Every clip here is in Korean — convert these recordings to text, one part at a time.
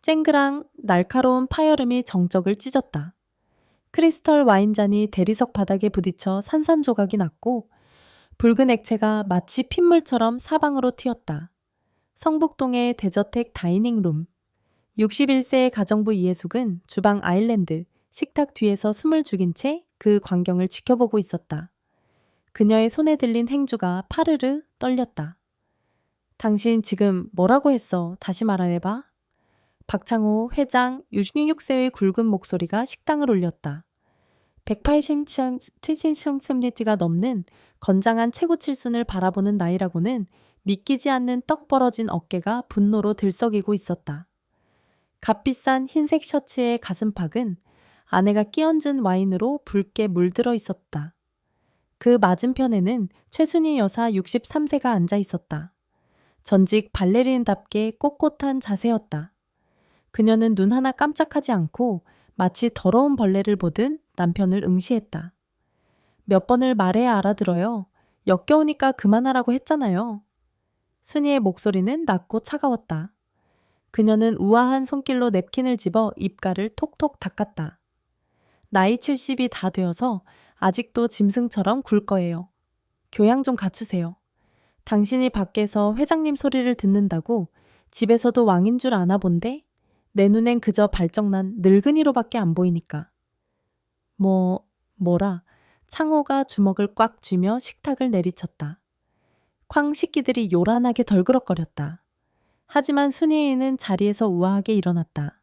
쨍그랑 날카로운 파열음이 정적을 찢었다. 크리스털 와인잔이 대리석 바닥에 부딪혀 산산조각이 났고 붉은 액체가 마치 핏물처럼 사방으로 튀었다. 성북동의 대저택 다이닝룸. 61세의 가정부 이해숙은 주방 아일랜드, 식탁 뒤에서 숨을 죽인 채 그 광경을 지켜보고 있었다. 그녀의 손에 들린 행주가 파르르 떨렸다. 당신 지금 뭐라고 했어? 다시 말해봐. 박창호 회장 66세의 굵은 목소리가 식당을 울렸다. 180cm가 넘는 건장한 최고 칠순을 바라보는 나이라고는 믿기지 않는 떡 벌어진 어깨가 분노로 들썩이고 있었다. 값비싼 흰색 셔츠의 가슴팍은 아내가 끼얹은 와인으로 붉게 물들어 있었다. 그 맞은편에는 최순희 여사 63세가 앉아 있었다. 전직 발레리인답게 꼿꼿한 자세였다. 그녀는 눈 하나 깜짝하지 않고 마치 더러운 벌레를 보듯 남편을 응시했다. 몇 번을 말해야 알아들어요. 역겨우니까 그만하라고 했잖아요. 순이의 목소리는 낮고 차가웠다. 그녀는 우아한 손길로 냅킨을 집어 입가를 톡톡 닦았다. 나이 70이 다 되어서 아직도 짐승처럼 굴 거예요. 교양 좀 갖추세요. 당신이 밖에서 회장님 소리를 듣는다고 집에서도 왕인 줄 아나 본데? 내 눈엔 그저 발정난 늙은이로밖에 안 보이니까. 뭐라? 창호가 주먹을 꽉 쥐며 식탁을 내리쳤다. 쾅 식기들이 요란하게 덜그럭거렸다. 하지만 순이는 자리에서 우아하게 일어났다.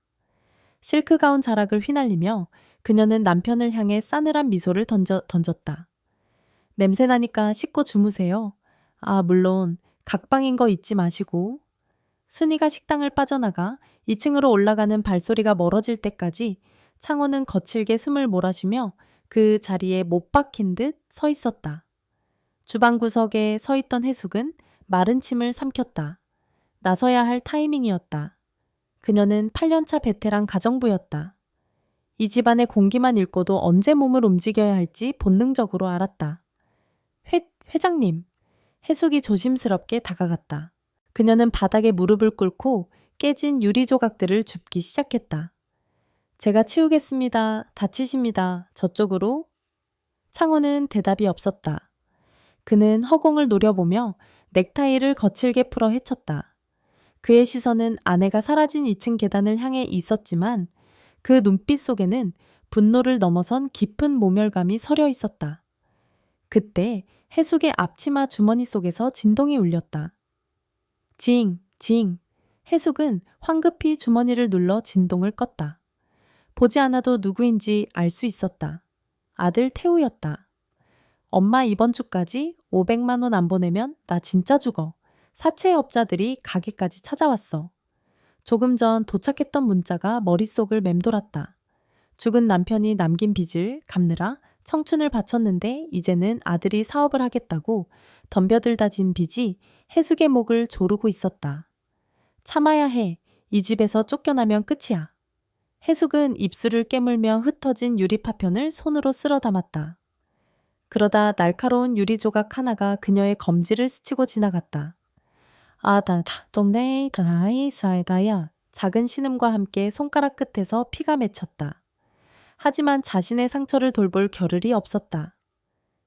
실크 가운 자락을 휘날리며 그녀는 남편을 향해 싸늘한 미소를 던졌다. 냄새나니까 씻고 주무세요. 아, 물론 각방인 거 잊지 마시고. 순이가 식당을 빠져나가 2층으로 올라가는 발소리가 멀어질 때까지 창호는 거칠게 숨을 몰아쉬며 그 자리에 못 박힌 듯 서 있었다. 주방 구석에 서 있던 해숙은 마른 침을 삼켰다. 나서야 할 타이밍이었다. 그녀는 8년차 베테랑 가정부였다. 이 집안의 공기만 읽고도 언제 몸을 움직여야 할지 본능적으로 알았다. 회장님. 해숙이 조심스럽게 다가갔다. 그녀는 바닥에 무릎을 꿇고 깨진 유리 조각들을 줍기 시작했다. 제가 치우겠습니다. 다치십니다. 저쪽으로. 창호는 대답이 없었다. 그는 허공을 노려보며 넥타이를 거칠게 풀어 헤쳤다. 그의 시선은 아내가 사라진 2층 계단을 향해 있었지만 그 눈빛 속에는 분노를 넘어선 깊은 모멸감이 서려 있었다. 그때 해숙의 앞치마 주머니 속에서 진동이 울렸다. 징. 해숙은 황급히 주머니를 눌러 진동을 껐다. 보지 않아도 누구인지 알 수 있었다. 아들 태우였다. 엄마 이번 주까지 500만 원 안 보내면 나 진짜 죽어. 사채업자들이 가게까지 찾아왔어. 조금 전 도착했던 문자가 머릿속을 맴돌았다. 죽은 남편이 남긴 빚을 갚느라 청춘을 바쳤는데 이제는 아들이 사업을 하겠다고 덤벼들다 진 빚이 해숙의 목을 조르고 있었다. 참아야 해. 이 집에서 쫓겨나면 끝이야. 해숙은 입술을 깨물며 흩어진 유리 파편을 손으로 쓸어 담았다. 그러다 날카로운 유리 조각 하나가 그녀의 검지를 스치고 지나갔다. 다이 사이다야. 작은 신음과 함께 손가락 끝에서 피가 맺혔다. 하지만 자신의 상처를 돌볼 겨를이 없었다.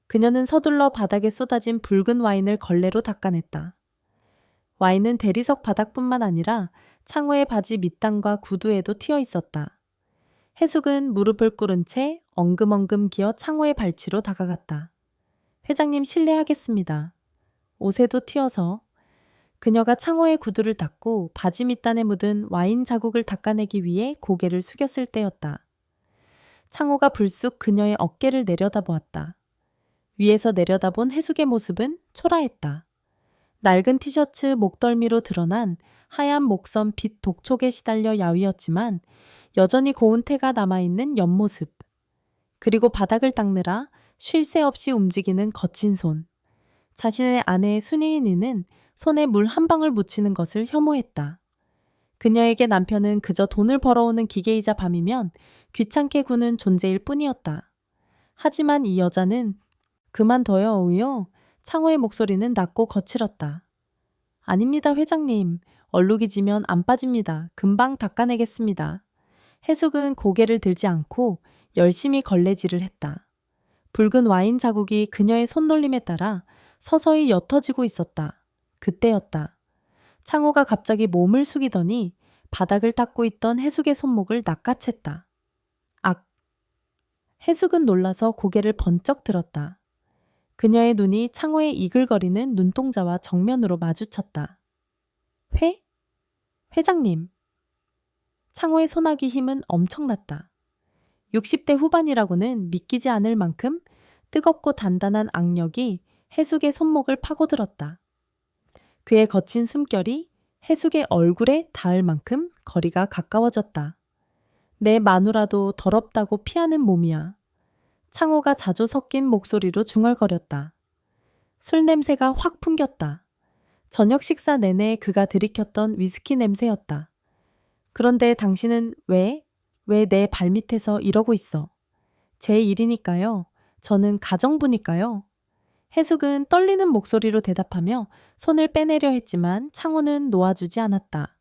그녀는 서둘러 바닥에 쏟아진 붉은 와인을 걸레로 닦아냈다. 와인은 대리석 바닥뿐만 아니라 창호의 바지 밑단과 구두에도 튀어 있었다. 해숙은 무릎을 꿇은 채 엉금엉금 기어 창호의 발치로 다가갔다. 회장님 실례하겠습니다. 옷에도 튀어서. 그녀가 창호의 구두를 닦고 바지 밑단에 묻은 와인 자국을 닦아내기 위해 고개를 숙였을 때였다. 창호가 불쑥 그녀의 어깨를 내려다보았다. 위에서 내려다본 해숙의 모습은 초라했다. 낡은 티셔츠 목덜미로 드러난 하얀 목선 빛 독촉에 시달려 야위었지만 여전히 고운 태가 남아있는 옆모습. 그리고 바닥을 닦느라 쉴 새 없이 움직이는 거친 손. 자신의 아내 순이는 손에 물 한 방울 묻히는 것을 혐오했다. 그녀에게 남편은 그저 돈을 벌어오는 기계이자 밤이면 귀찮게 구는 존재일 뿐이었다. 하지만 이 여자는 그만둬요, 우요. 창호의 목소리는 낮고 거칠었다. 아닙니다, 회장님. 얼룩이 지면 안 빠집니다. 금방 닦아내겠습니다. 해숙은 고개를 들지 않고 열심히 걸레질을 했다. 붉은 와인 자국이 그녀의 손놀림에 따라 서서히 옅어지고 있었다. 그때였다. 창호가 갑자기 몸을 숙이더니 바닥을 닦고 있던 해숙의 손목을 낚아챘다. 악! 해숙은 놀라서 고개를 번쩍 들었다. 그녀의 눈이 창호의 이글거리는 눈동자와 정면으로 마주쳤다. 회장님. 창호의 소나기 힘은 엄청났다. 60대 후반이라고는 믿기지 않을 만큼 뜨겁고 단단한 악력이 해숙의 손목을 파고들었다. 그의 거친 숨결이 해숙의 얼굴에 닿을 만큼 거리가 가까워졌다. 내 마누라도 더럽다고 피하는 몸이야. 창호가 자주 섞인 목소리로 중얼거렸다. 술 냄새가 확 풍겼다. 저녁 식사 내내 그가 들이켰던 위스키 냄새였다. 그런데 당신은 왜 내 발밑에서 이러고 있어? 제 일이니까요. 저는 가정부니까요. 해숙은 떨리는 목소리로 대답하며 손을 빼내려 했지만 창호는 놓아주지 않았다.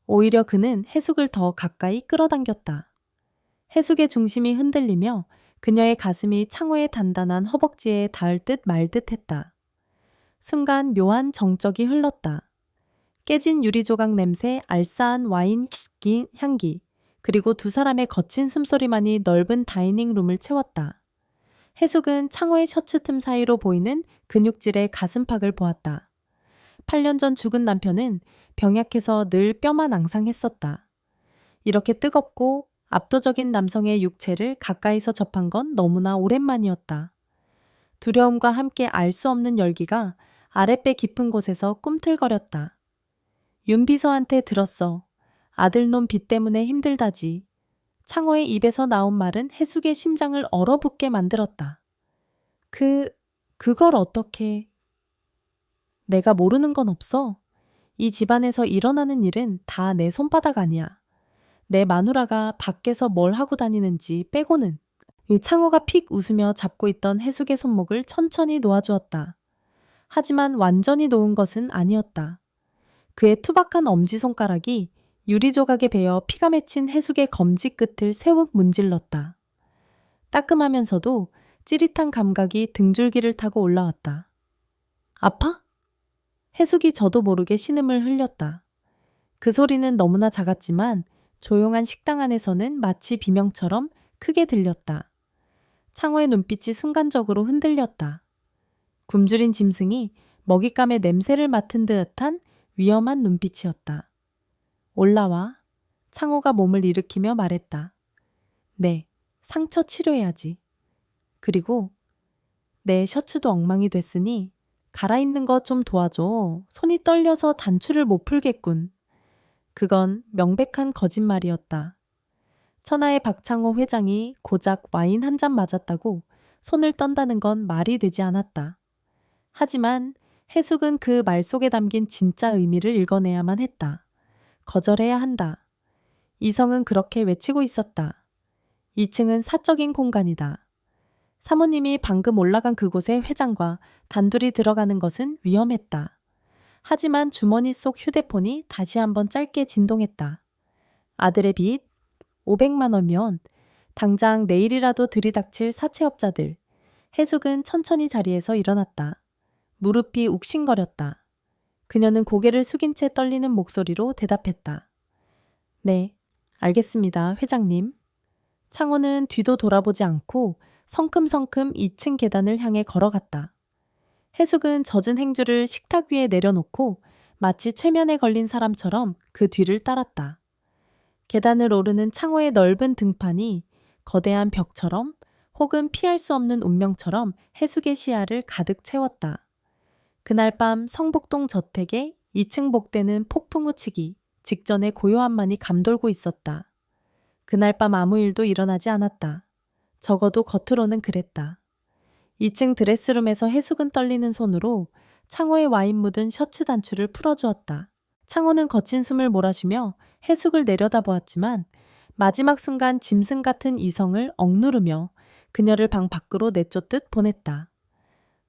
오히려 그는 해숙을 더 가까이 끌어당겼다. 해숙의 중심이 흔들리며 그녀의 가슴이 창호의 단단한 허벅지에 닿을 듯 말 듯 했다. 순간 묘한 정적이 흘렀다. 깨진 유리조각 냄새, 알싸한 와인 향기, 그리고 두 사람의 거친 숨소리만이 넓은 다이닝룸을 채웠다. 해숙은 창호의 셔츠 틈 사이로 보이는 근육질의 가슴팍을 보았다. 8년 전 죽은 남편은 병약해서 늘 뼈만 앙상했었다. 이렇게 뜨겁고 압도적인 남성의 육체를 가까이서 접한 건 너무나 오랜만이었다. 두려움과 함께 알 수 없는 열기가 아랫배 깊은 곳에서 꿈틀거렸다. 윤 비서한테 들었어. 아들놈 빚 때문에 힘들다지. 창호의 입에서 나온 말은 해숙의 심장을 얼어붙게 만들었다. 그걸 어떻게... 내가 모르는 건 없어. 이 집안에서 일어나는 일은 다 내 손바닥 아니야. 내 마누라가 밖에서 뭘 하고 다니는지 빼고는. 창호가 픽 웃으며 잡고 있던 해숙의 손목을 천천히 놓아주었다. 하지만 완전히 놓은 것은 아니었다. 그의 투박한 엄지손가락이 유리조각에 베어 피가 맺힌 해숙의 검지 끝을 세욱 문질렀다. 따끔하면서도 찌릿한 감각이 등줄기를 타고 올라왔다. 아파? 해숙이 저도 모르게 신음을 흘렸다. 그 소리는 너무나 작았지만 조용한 식당 안에서는 마치 비명처럼 크게 들렸다. 창호의 눈빛이 순간적으로 흔들렸다. 굶주린 짐승이 먹잇감의 냄새를 맡은 듯한 위험한 눈빛이었다. 올라와. 창호가 몸을 일으키며 말했다. 네, 상처 치료해야지. 그리고 내 셔츠도 엉망이 됐으니 갈아입는 거 좀 도와줘. 손이 떨려서 단추를 못 풀겠군. 그건 명백한 거짓말이었다. 천하의 박창호 회장이 고작 와인 한 잔 맞았다고 손을 떤다는 건 말이 되지 않았다. 하지만 해숙은 그 말 속에 담긴 진짜 의미를 읽어내야만 했다. 거절해야 한다. 이성은 그렇게 외치고 있었다. 2층은 사적인 공간이다. 사모님이 방금 올라간 그곳에 회장과 단둘이 들어가는 것은 위험했다. 하지만 주머니 속 휴대폰이 다시 한번 짧게 진동했다. 아들의 빚 500만 원이면 당장 내일이라도 들이닥칠 사채업자들. 해숙은 천천히 자리에서 일어났다. 무릎이 욱신거렸다. 그녀는 고개를 숙인 채 떨리는 목소리로 대답했다. 네, 알겠습니다, 회장님. 창호는 뒤도 돌아보지 않고 성큼성큼 2층 계단을 향해 걸어갔다. 해숙은 젖은 행주를 식탁 위에 내려놓고 마치 최면에 걸린 사람처럼 그 뒤를 따랐다. 계단을 오르는 창호의 넓은 등판이 거대한 벽처럼 혹은 피할 수 없는 운명처럼 해숙의 시야를 가득 채웠다. 그날 밤 성북동 저택에 2층 복대는 폭풍 우치기 직전의 고요함만이 감돌고 있었다. 그날 밤 아무 일도 일어나지 않았다. 적어도 겉으로는 그랬다. 2층 드레스룸에서 해숙은 떨리는 손으로 창호의 와인 묻은 셔츠 단추를 풀어주었다. 창호는 거친 숨을 몰아쉬며 해숙을 내려다보았지만 마지막 순간 짐승 같은 이성을 억누르며 그녀를 방 밖으로 내쫓듯 보냈다.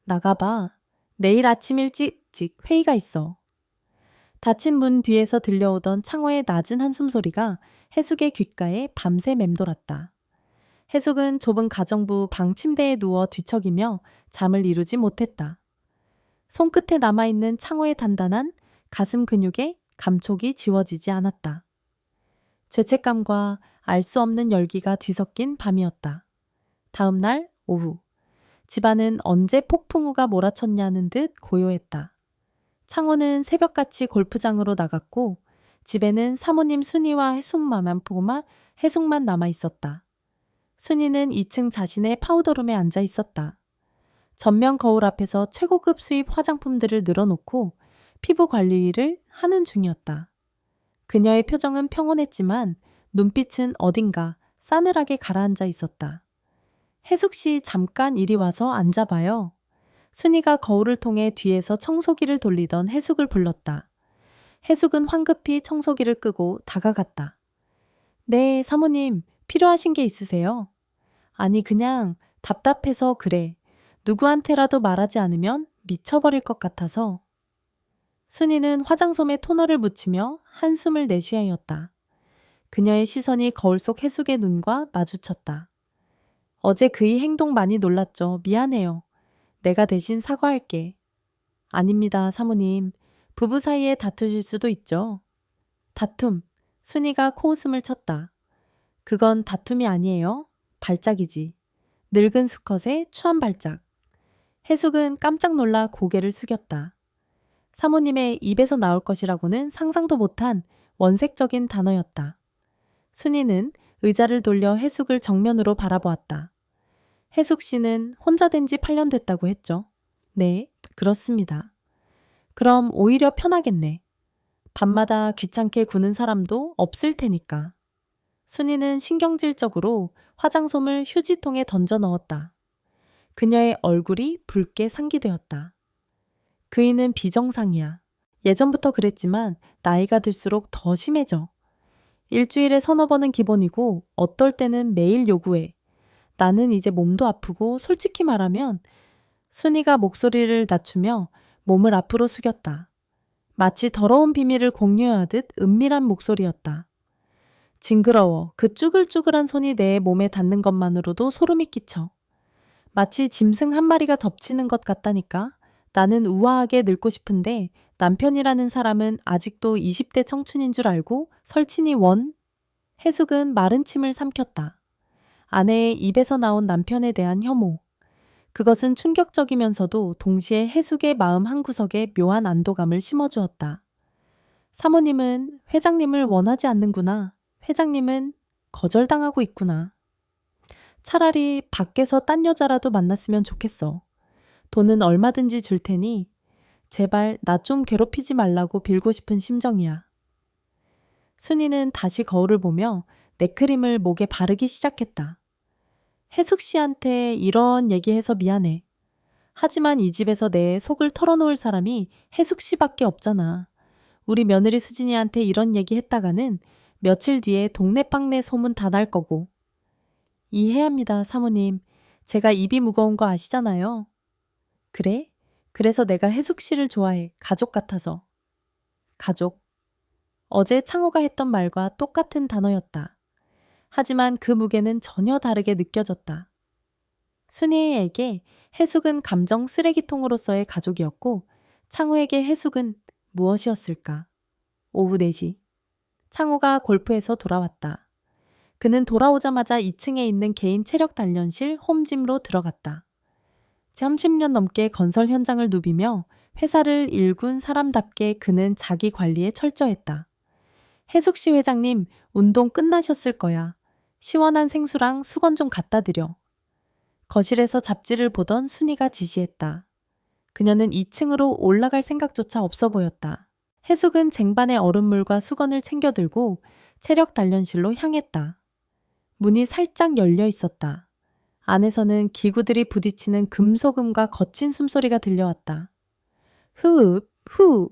나가봐. 내일 아침 일찍 회의가 있어. 닫힌 문 뒤에서 들려오던 창호의 낮은 한숨소리가 해숙의 귓가에 밤새 맴돌았다. 해숙은 좁은 가정부 방 침대에 누워 뒤척이며 잠을 이루지 못했다. 손끝에 남아있는 창호의 단단한 가슴 근육에 감촉이 지워지지 않았다. 죄책감과 알 수 없는 열기가 뒤섞인 밤이었다. 다음 날 오후, 집안은 언제 폭풍우가 몰아쳤냐는 듯 고요했다. 창호는 새벽같이 골프장으로 나갔고 집에는 사모님 순이와 해숙만 남아 있었다. 순이는 2층 자신의 파우더룸에 앉아 있었다. 전면 거울 앞에서 최고급 수입 화장품들을 늘어놓고 피부 관리를 하는 중이었다. 그녀의 표정은 평온했지만 눈빛은 어딘가 싸늘하게 가라앉아 있었다. 해숙 씨 잠깐 이리 와서 앉아봐요. 순이가 거울을 통해 뒤에서 청소기를 돌리던 해숙을 불렀다. 해숙은 황급히 청소기를 끄고 다가갔다. 네, 사모님, 필요하신 게 있으세요? 아니, 그냥 답답해서 그래. 누구한테라도 말하지 않으면 미쳐버릴 것 같아서. 순이는 화장솜에 토너를 묻히며 한숨을 내쉬었다. 그녀의 시선이 거울 속 해숙의 눈과 마주쳤다. 어제 그의 행동 많이 놀랐죠. 미안해요. 내가 대신 사과할게. 아닙니다, 사모님. 부부 사이에 다투실 수도 있죠. 다툼. 순이가 코웃음을 쳤다. 그건 다툼이 아니에요. 발작이지. 늙은 수컷의 추한 발작. 해숙은 깜짝 놀라 고개를 숙였다. 사모님의 입에서 나올 것이라고는 상상도 못한 원색적인 단어였다. 순이는 의자를 돌려 해숙을 정면으로 바라보았다. 해숙 씨는 혼자 된 지 8년 됐다고 했죠. 네, 그렇습니다. 그럼 오히려 편하겠네. 밤마다 귀찮게 구는 사람도 없을 테니까. 순이는 신경질적으로 화장솜을 휴지통에 던져 넣었다. 그녀의 얼굴이 붉게 상기되었다. 그이는 비정상이야. 예전부터 그랬지만 나이가 들수록 더 심해져. 일주일에 서너 번은 기본이고 어떨 때는 매일 요구해. 나는 이제 몸도 아프고 솔직히 말하면 순이가 목소리를 낮추며 몸을 앞으로 숙였다. 마치 더러운 비밀을 공유하듯 은밀한 목소리였다. 징그러워. 그 쭈글쭈글한 손이 내 몸에 닿는 것만으로도 소름이 끼쳐. 마치 짐승 한 마리가 덮치는 것 같다니까. 나는 우아하게 늙고 싶은데 남편이라는 사람은 아직도 20대 청춘인 줄 알고 설친이 원? 해숙은 마른 침을 삼켰다. 아내의 입에서 나온 남편에 대한 혐오. 그것은 충격적이면서도 동시에 해숙의 마음 한구석에 묘한 안도감을 심어주었다. 사모님은 회장님을 원하지 않는구나. 회장님은 거절당하고 있구나. 차라리 밖에서 딴 여자라도 만났으면 좋겠어. 돈은 얼마든지 줄 테니 제발 나 좀 괴롭히지 말라고 빌고 싶은 심정이야. 순이는 다시 거울을 보며 네크림을 목에 바르기 시작했다. 해숙 씨한테 이런 얘기해서 미안해. 하지만 이 집에서 내 속을 털어놓을 사람이 해숙 씨밖에 없잖아. 우리 며느리 수진이한테 이런 얘기 했다가는 며칠 뒤에 동네방네 소문 다 날 거고. 이해합니다, 사모님. 제가 입이 무거운 거 아시잖아요. 그래? 그래서 내가 해숙 씨를 좋아해. 가족 같아서. 가족. 어제 창호가 했던 말과 똑같은 단어였다. 하지만 그 무게는 전혀 다르게 느껴졌다. 순이에게 해숙은 감정 쓰레기통으로서의 가족이었고 창호에게 해숙은 무엇이었을까? 오후 4시. 창호가 골프에서 돌아왔다. 그는 돌아오자마자 2층에 있는 개인 체력 단련실 홈짐으로 들어갔다. 30년 넘게 건설 현장을 누비며 회사를 일군 사람답게 그는 자기 관리에 철저했다. 해숙 씨 회장님, 운동 끝나셨을 거야. 시원한 생수랑 수건 좀 갖다 드려. 거실에서 잡지를 보던 순이가 지시했다. 그녀는 2층으로 올라갈 생각조차 없어 보였다. 해숙은 쟁반에 얼음물과 수건을 챙겨 들고 체력 단련실로 향했다. 문이 살짝 열려 있었다. 안에서는 기구들이 부딪히는 금소금과 거친 숨소리가 들려왔다. 흐읍, 후.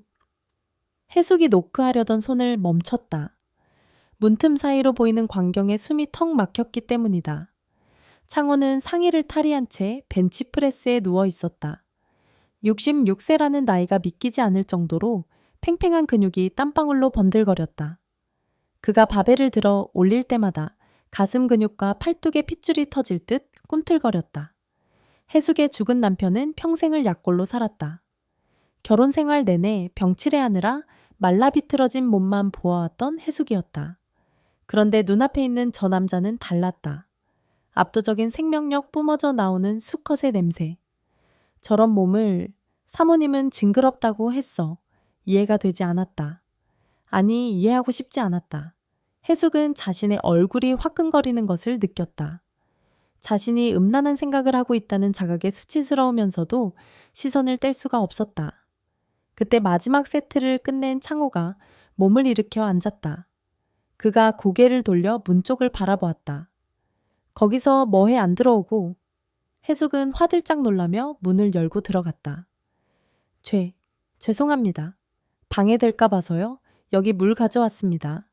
해숙이 노크하려던 손을 멈췄다. 문틈 사이로 보이는 광경에 숨이 턱 막혔기 때문이다. 창호는 상의를 탈의한 채 벤치프레스에 누워 있었다. 66세라는 나이가 믿기지 않을 정도로 팽팽한 근육이 땀방울로 번들거렸다. 그가 바벨을 들어 올릴 때마다 가슴 근육과 팔뚝의 핏줄이 터질 듯 꿈틀거렸다. 해숙의 죽은 남편은 평생을 약골로 살았다. 결혼 생활 내내 병치레하느라 말라 비틀어진 몸만 보아왔던 해숙이었다. 그런데 눈앞에 있는 저 남자는 달랐다. 압도적인 생명력 뿜어져 나오는 수컷의 냄새. 저런 몸을 사모님은 징그럽다고 했어. 이해가 되지 않았다. 아니, 이해하고 싶지 않았다. 해숙은 자신의 얼굴이 화끈거리는 것을 느꼈다. 자신이 음란한 생각을 하고 있다는 자각에 수치스러우면서도 시선을 뗄 수가 없었다. 그때 마지막 세트를 끝낸 창호가 몸을 일으켜 앉았다. 그가 고개를 돌려 문 쪽을 바라보았다. 거기서 뭐해 안 들어오고. 해숙은 화들짝 놀라며 문을 열고 들어갔다. 죄송합니다. 방해될까 봐서요. 여기 물 가져왔습니다.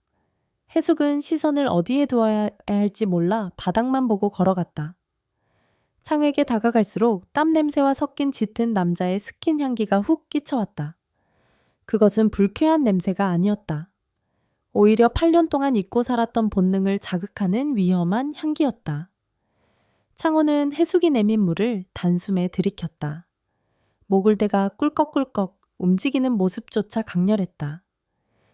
해숙은 시선을 어디에 두어야 할지 몰라 바닥만 보고 걸어갔다. 창에게 다가갈수록 땀 냄새와 섞인 짙은 남자의 스킨 향기가 훅 끼쳐왔다. 그것은 불쾌한 냄새가 아니었다. 오히려 8년 동안 잊고 살았던 본능을 자극하는 위험한 향기였다. 창호는 해숙이 내민 물을 단숨에 들이켰다. 목을 대가 꿀꺽꿀꺽 움직이는 모습조차 강렬했다.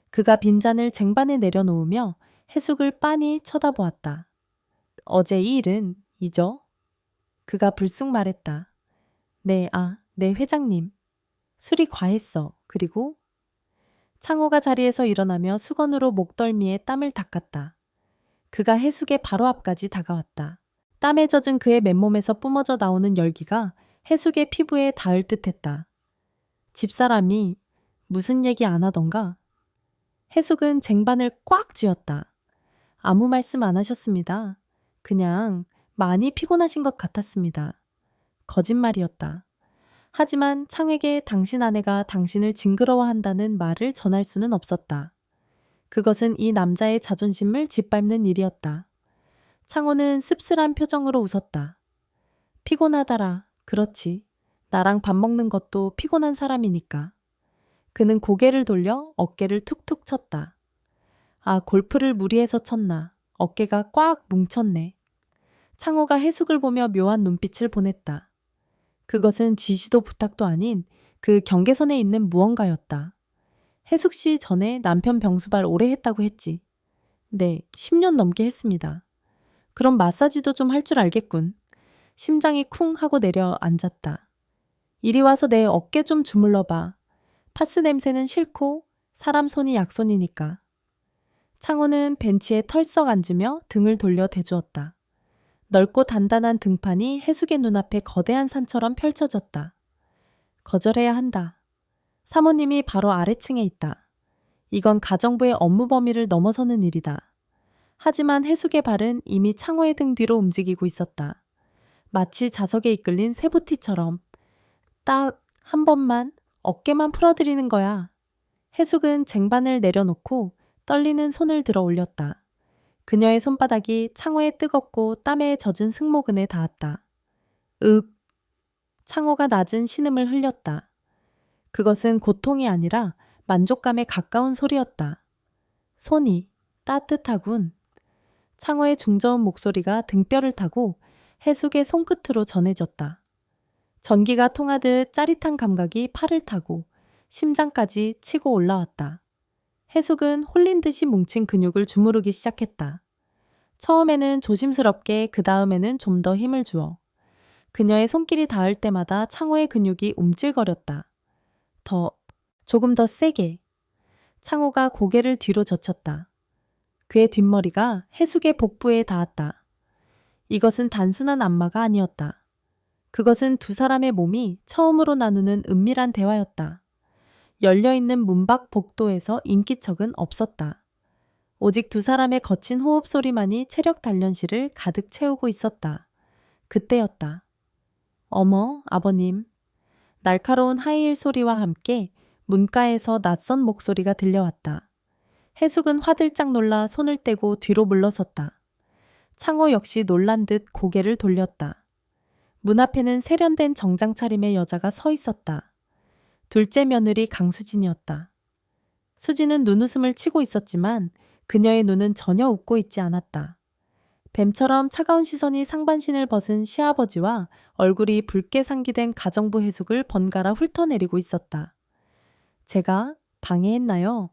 그가 빈잔을 쟁반에 내려놓으며 해숙을 빤히 쳐다보았다. 어제 이 일은 잊어? 그가 불쑥 말했다. 네, 회장님. 술이 과했어. 그리고? 창호가 자리에서 일어나며 수건으로 목덜미에 땀을 닦았다. 그가 해숙의 바로 앞까지 다가왔다. 땀에 젖은 그의 맨몸에서 뿜어져 나오는 열기가 해숙의 피부에 닿을 듯했다. 집사람이 무슨 얘기 안 하던가? 해숙은 쟁반을 꽉 쥐었다. 아무 말씀 안 하셨습니다. 그냥 많이 피곤하신 것 같았습니다. 거짓말이었다. 하지만 창에게 당신 아내가 당신을 징그러워한다는 말을 전할 수는 없었다. 그것은 이 남자의 자존심을 짓밟는 일이었다. 창호는 씁쓸한 표정으로 웃었다. 피곤하다라. 그렇지. 나랑 밥 먹는 것도 피곤한 사람이니까. 그는 고개를 돌려 어깨를 툭툭 쳤다. 골프를 무리해서 쳤나. 어깨가 꽉 뭉쳤네. 창호가 해숙을 보며 묘한 눈빛을 보냈다. 그것은 지시도 부탁도 아닌 그 경계선에 있는 무언가였다. 해숙 씨 전에 남편 병수발 오래 했다고 했지. 네, 10년 넘게 했습니다. 그럼 마사지도 좀 할 줄 알겠군. 심장이 쿵 하고 내려앉았다. 이리 와서 내 어깨 좀 주물러봐. 파스 냄새는 싫고 사람 손이 약손이니까. 창호는 벤치에 털썩 앉으며 등을 돌려 대주었다. 넓고 단단한 등판이 해숙의 눈앞에 거대한 산처럼 펼쳐졌다. 거절해야 한다. 사모님이 바로 아래층에 있다. 이건 가정부의 업무 범위를 넘어서는 일이다. 하지만 해숙의 발은 이미 창호의 등 뒤로 움직이고 있었다. 마치 자석에 이끌린 쇠부티처럼. 딱 한 번만 어깨만 풀어드리는 거야. 해숙은 쟁반을 내려놓고 떨리는 손을 들어 올렸다. 그녀의 손바닥이 창호의 뜨겁고 땀에 젖은 승모근에 닿았다. 창호가 낮은 신음을 흘렸다. 그것은 고통이 아니라 만족감에 가까운 소리였다. 손이 따뜻하군. 창호의 중저음 목소리가 등뼈를 타고 해숙의 손끝으로 전해졌다. 전기가 통하듯 짜릿한 감각이 팔을 타고 심장까지 치고 올라왔다. 해숙은 홀린 듯이 뭉친 근육을 주무르기 시작했다. 처음에는 조심스럽게, 그 다음에는 좀 더 힘을 주어. 그녀의 손길이 닿을 때마다 창호의 근육이 움찔거렸다. 조금 더 세게. 창호가 고개를 뒤로 젖혔다. 그의 뒷머리가 해숙의 복부에 닿았다. 이것은 단순한 안마가 아니었다. 그것은 두 사람의 몸이 처음으로 나누는 은밀한 대화였다. 열려있는 문밖 복도에서 인기척은 없었다. 오직 두 사람의 거친 호흡 소리만이 체력 단련실을 가득 채우고 있었다. 그때였다. 어머, 아버님. 날카로운 하이힐 소리와 함께 문가에서 낯선 목소리가 들려왔다. 해숙은 화들짝 놀라 손을 떼고 뒤로 물러섰다. 창호 역시 놀란 듯 고개를 돌렸다. 문 앞에는 세련된 정장 차림의 여자가 서 있었다. 둘째 며느리 강수진이었다. 수지는 눈웃음을 치고 있었지만 그녀의 눈은 전혀 웃고 있지 않았다. 뱀처럼 차가운 시선이 상반신을 벗은 시아버지와 얼굴이 붉게 상기된 가정부 해숙을 번갈아 훑어내리고 있었다. 제가 방해했나요?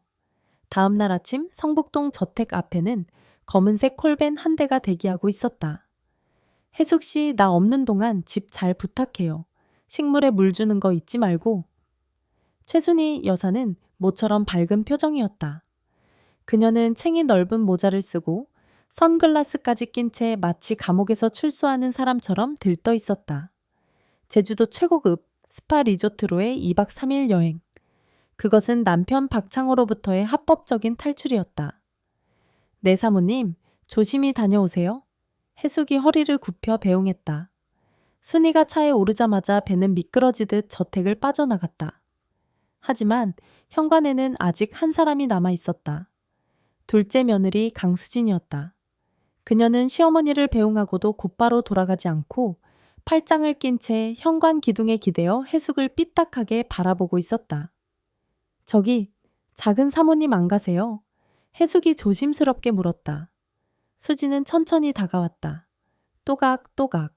다음 날 아침 성북동 저택 앞에는 검은색 콜밴 한 대가 대기하고 있었다. 해숙 씨, 나 없는 동안 집 잘 부탁해요. 식물에 물 주는 거 잊지 말고. 최순희 여사는 모처럼 밝은 표정이었다. 그녀는 챙이 넓은 모자를 쓰고 선글라스까지 낀 채 마치 감옥에서 출소하는 사람처럼 들떠 있었다. 제주도 최고급 스파 리조트로의 2박 3일 여행. 그것은 남편 박창호로부터의 합법적인 탈출이었다. 네 사모님, 조심히 다녀오세요. 해숙이 허리를 굽혀 배웅했다. 순이가 차에 오르자마자 배는 미끄러지듯 저택을 빠져나갔다. 하지만 현관에는 아직 한 사람이 남아 있었다. 둘째 며느리 강수진이었다. 그녀는 시어머니를 배웅하고도 곧바로 돌아가지 않고 팔짱을 낀 채 현관 기둥에 기대어 해숙을 삐딱하게 바라보고 있었다. 저기, 작은 사모님 안 가세요? 해숙이 조심스럽게 물었다. 수지는 천천히 다가왔다. 또각또각.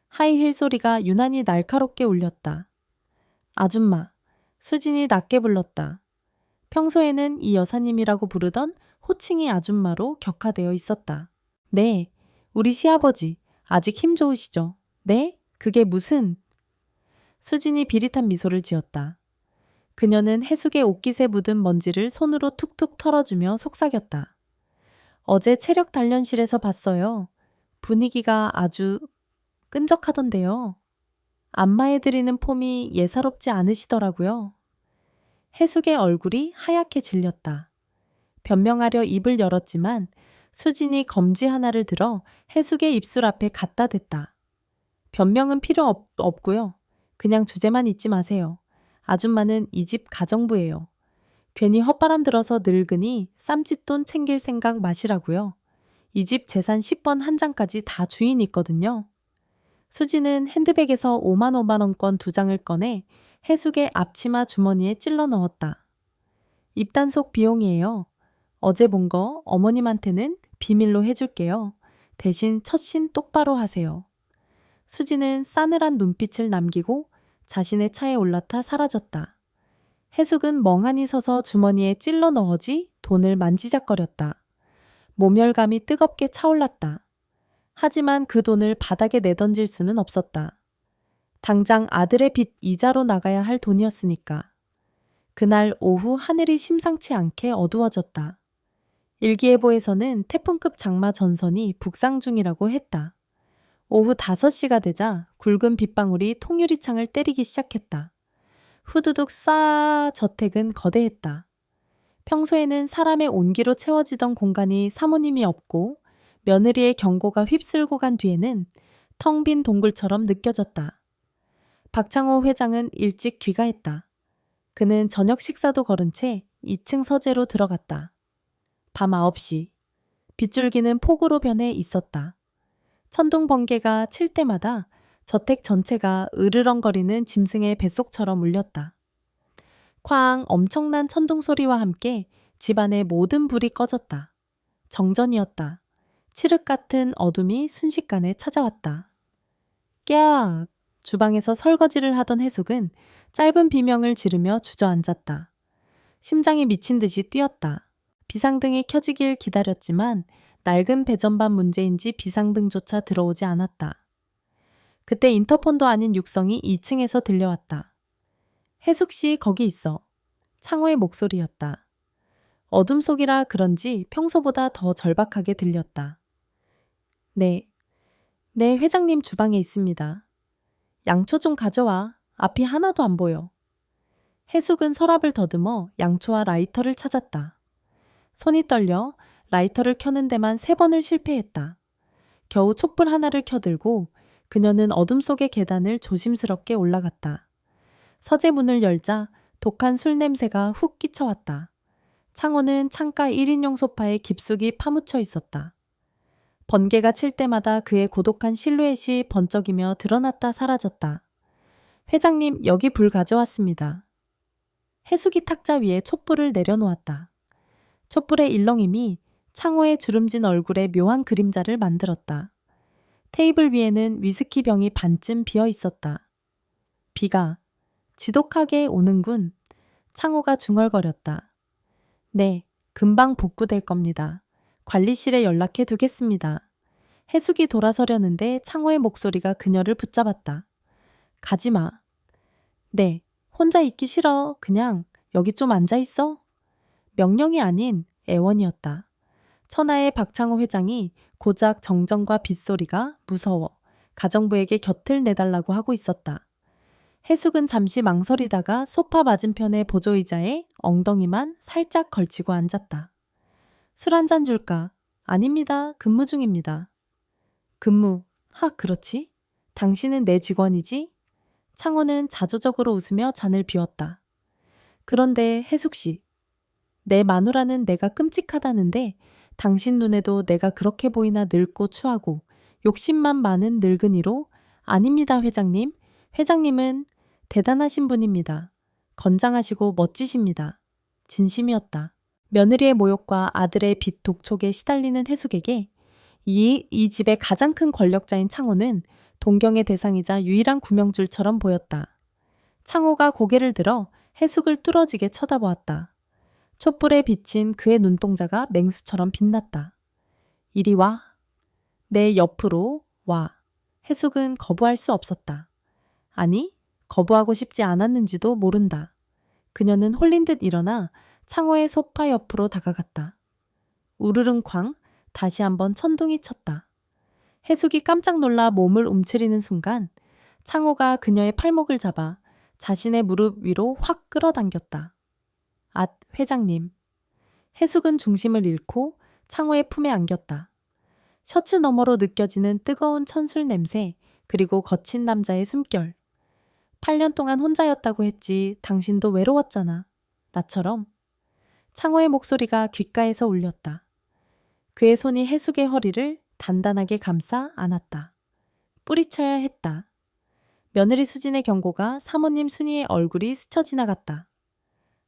하이힐 소리가 유난히 날카롭게 울렸다. 아줌마. 수진이 낮게 불렀다. 평소에는 이 여사님이라고 부르던 호칭이 아줌마로 격화되어 있었다. 네, 우리 시아버지. 아직 힘 좋으시죠? 네? 그게 무슨... 수진이 비릿한 미소를 지었다. 그녀는 해숙의 옷깃에 묻은 먼지를 손으로 툭툭 털어주며 속삭였다. 어제 체력 단련실에서 봤어요. 분위기가 아주 끈적하던데요. 안마해드리는 폼이 예사롭지 않으시더라고요. 해숙의 얼굴이 하얗게 질렸다. 변명하려 입을 열었지만 수진이 검지 하나를 들어 해숙의 입술 앞에 갖다 댔다. 변명은 필요 없고요. 그냥 주제만 잊지 마세요. 아줌마는 이 집 가정부예요. 괜히 헛바람 들어서 늙으니 쌈짓돈 챙길 생각 마시라고요. 이 집 재산 10번 한 장까지 다 주인이 있거든요. 수지는 핸드백에서 5만 원권 2장을 꺼내 해숙의 앞치마 주머니에 찔러 넣었다. 입단속 비용이에요. 어제 본 거 어머님한테는 비밀로 해줄게요. 대신 첫신 똑바로 하세요. 수지는 싸늘한 눈빛을 남기고 자신의 차에 올라타 사라졌다. 해숙은 멍하니 서서 주머니에 찔러 넣어지 돈을 만지작거렸다. 모멸감이 뜨겁게 차올랐다. 하지만 그 돈을 바닥에 내던질 수는 없었다. 당장 아들의 빚 이자로 나가야 할 돈이었으니까. 그날 오후 하늘이 심상치 않게 어두워졌다. 일기예보에서는 태풍급 장마 전선이 북상 중이라고 했다. 오후 5시가 되자 굵은 빗방울이 통유리창을 때리기 시작했다. 후두둑 쏴 저택은 거대했다. 평소에는 사람의 온기로 채워지던 공간이 사모님이 없고 며느리의 경고가 휩쓸고 간 뒤에는 텅 빈 동굴처럼 느껴졌다. 박창호 회장은 일찍 귀가했다. 그는 저녁 식사도 거른 채 2층 서재로 들어갔다. 밤 9시. 빗줄기는 폭우로 변해 있었다. 천둥 번개가 칠 때마다 저택 전체가 으르렁거리는 짐승의 뱃속처럼 울렸다. 쾅 엄청난 천둥 소리와 함께 집안의 모든 불이 꺼졌다. 정전이었다. 칠흑 같은 어둠이 순식간에 찾아왔다. 깨악! 주방에서 설거지를 하던 해숙은 짧은 비명을 지르며 주저앉았다. 심장이 미친 듯이 뛰었다. 비상등이 켜지길 기다렸지만 낡은 배전반 문제인지 비상등조차 들어오지 않았다. 그때 인터폰도 아닌 육성이 2층에서 들려왔다. 해숙 씨 거기 있어. 창호의 목소리였다. 어둠 속이라 그런지 평소보다 더 절박하게 들렸다. 네, 회장님 주방에 있습니다. 양초 좀 가져와. 앞이 하나도 안 보여. 해숙은 서랍을 더듬어 양초와 라이터를 찾았다. 손이 떨려 라이터를 켜는 데만 3번을 실패했다. 겨우 촛불 하나를 켜들고 그녀는 어둠 속의 계단을 조심스럽게 올라갔다. 서재 문을 열자 독한 술 냄새가 훅 끼쳐왔다. 창호는 창가 1인용 소파에 깊숙이 파묻혀 있었다. 번개가 칠 때마다 그의 고독한 실루엣이 번쩍이며 드러났다 사라졌다. 회장님, 여기 불 가져왔습니다. 해수기 탁자 위에 촛불을 내려놓았다. 촛불의 일렁임이 창호의 주름진 얼굴에 묘한 그림자를 만들었다. 테이블 위에는 위스키 병이 반쯤 비어 있었다. 비가 지독하게 오는군. 창호가 중얼거렸다. 네, 금방 복구될 겁니다. 관리실에 연락해 두겠습니다. 해숙이 돌아서려는데 창호의 목소리가 그녀를 붙잡았다. 가지마. 네, 혼자 있기 싫어. 그냥 여기 좀 앉아 있어. 명령이 아닌 애원이었다. 천하의 박창호 회장이 고작 정정과 빗소리가 무서워 가정부에게 곁을 내달라고 하고 있었다. 해숙은 잠시 망설이다가 소파 맞은편의 보조의자에 엉덩이만 살짝 걸치고 앉았다. 술 한 잔 줄까? 아닙니다. 근무 중입니다. 근무. 그렇지. 당신은 내 직원이지? 창호는 자조적으로 웃으며 잔을 비웠다. 그런데 해숙 씨, 내 마누라는 내가 끔찍하다는데 당신 눈에도 내가 그렇게 보이나 늙고 추하고 욕심만 많은 늙은이로? 아닙니다, 회장님. 회장님은 대단하신 분입니다. 건장하시고 멋지십니다. 진심이었다. 며느리의 모욕과 아들의 빚 독촉에 시달리는 해숙에게 이 집의 가장 큰 권력자인 창호는 동경의 대상이자 유일한 구명줄처럼 보였다. 창호가 고개를 들어 해숙을 뚫어지게 쳐다보았다. 촛불에 비친 그의 눈동자가 맹수처럼 빛났다. 이리 와. 내 옆으로 와. 해숙은 거부할 수 없었다. 아니, 거부하고 싶지 않았는지도 모른다. 그녀는 홀린 듯 일어나 창호의 소파 옆으로 다가갔다. 우르릉쾅 다시 한번 천둥이 쳤다. 해숙이 깜짝 놀라 몸을 움츠리는 순간 창호가 그녀의 팔목을 잡아 자신의 무릎 위로 확 끌어당겼다. 앗, 회장님. 해숙은 중심을 잃고 창호의 품에 안겼다. 셔츠 너머로 느껴지는 뜨거운 천술 냄새, 그리고 거친 남자의 숨결. 8년 동안 혼자였다고 했지 당신도 외로웠잖아. 나처럼. 창호의 목소리가 귓가에서 울렸다. 그의 손이 해숙의 허리를 단단하게 감싸 안았다. 뿌리쳐야 했다. 며느리 수진의 경고가 사모님 순이의 얼굴이 스쳐 지나갔다.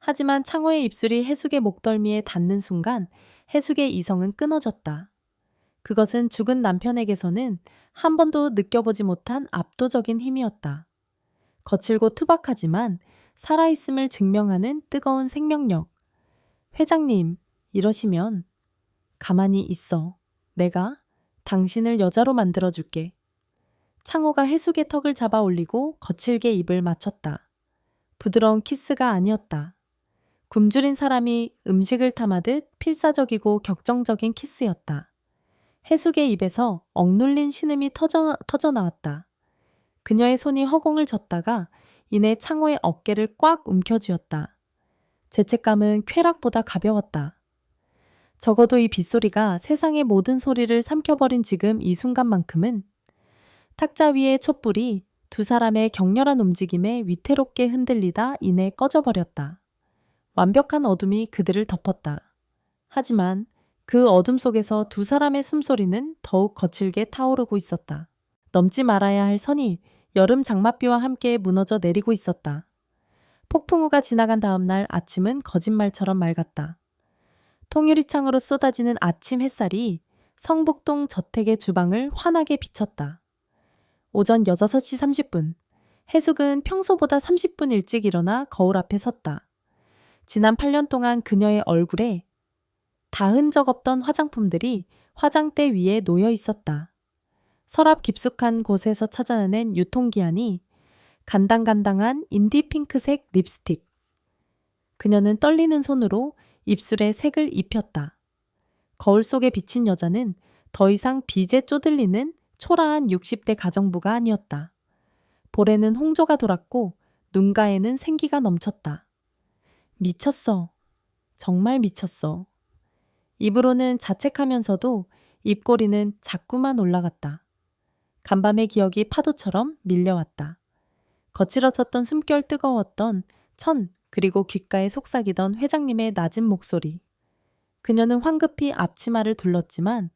하지만 창호의 입술이 해숙의 목덜미에 닿는 순간 해숙의 이성은 끊어졌다. 그것은 죽은 남편에게서는 한 번도 느껴보지 못한 압도적인 힘이었다. 거칠고 투박하지만 살아있음을 증명하는 뜨거운 생명력. 회장님, 이러시면 가만히 있어. 내가 당신을 여자로 만들어줄게. 창호가 해숙의 턱을 잡아 올리고 거칠게 입을 맞췄다. 부드러운 키스가 아니었다. 굶주린 사람이 음식을 탐하듯 필사적이고 격정적인 키스였다. 해숙의 입에서 억눌린 신음이 터져 나왔다. 그녀의 손이 허공을 젓다가 이내 창호의 어깨를 꽉 움켜쥐었다. 죄책감은 쾌락보다 가벼웠다. 적어도 이 빗소리가 세상의 모든 소리를 삼켜버린 지금 이 순간만큼은 탁자 위의 촛불이 두 사람의 격렬한 움직임에 위태롭게 흔들리다 이내 꺼져버렸다. 완벽한 어둠이 그들을 덮었다. 하지만 그 어둠 속에서 두 사람의 숨소리는 더욱 거칠게 타오르고 있었다. 넘지 말아야 할 선이 여름 장맛비와 함께 무너져 내리고 있었다. 폭풍우가 지나간 다음 날 아침은 거짓말처럼 맑았다. 통유리창으로 쏟아지는 아침 햇살이 성북동 저택의 주방을 환하게 비췄다. 오전 6시 30분, 해숙은 평소보다 30분 일찍 일어나 거울 앞에 섰다. 지난 8년 동안 그녀의 얼굴에 닿은 적 없던 화장품들이 화장대 위에 놓여 있었다. 서랍 깊숙한 곳에서 찾아낸 유통기한이 간당간당한 인디 핑크색 립스틱. 그녀는 떨리는 손으로 입술에 색을 입혔다. 거울 속에 비친 여자는 더 이상 빚에 쪼들리는 초라한 60대 가정부가 아니었다. 볼에는 홍조가 돌았고 눈가에는 생기가 넘쳤다. 미쳤어. 정말 미쳤어. 입으로는 자책하면서도 입꼬리는 자꾸만 올라갔다. 간밤의 기억이 파도처럼 밀려왔다. 거칠어졌던 숨결 뜨거웠던 그리고 귓가에 속삭이던 회장님의 낮은 목소리. 그녀는 황급히 앞치마를 둘렀지만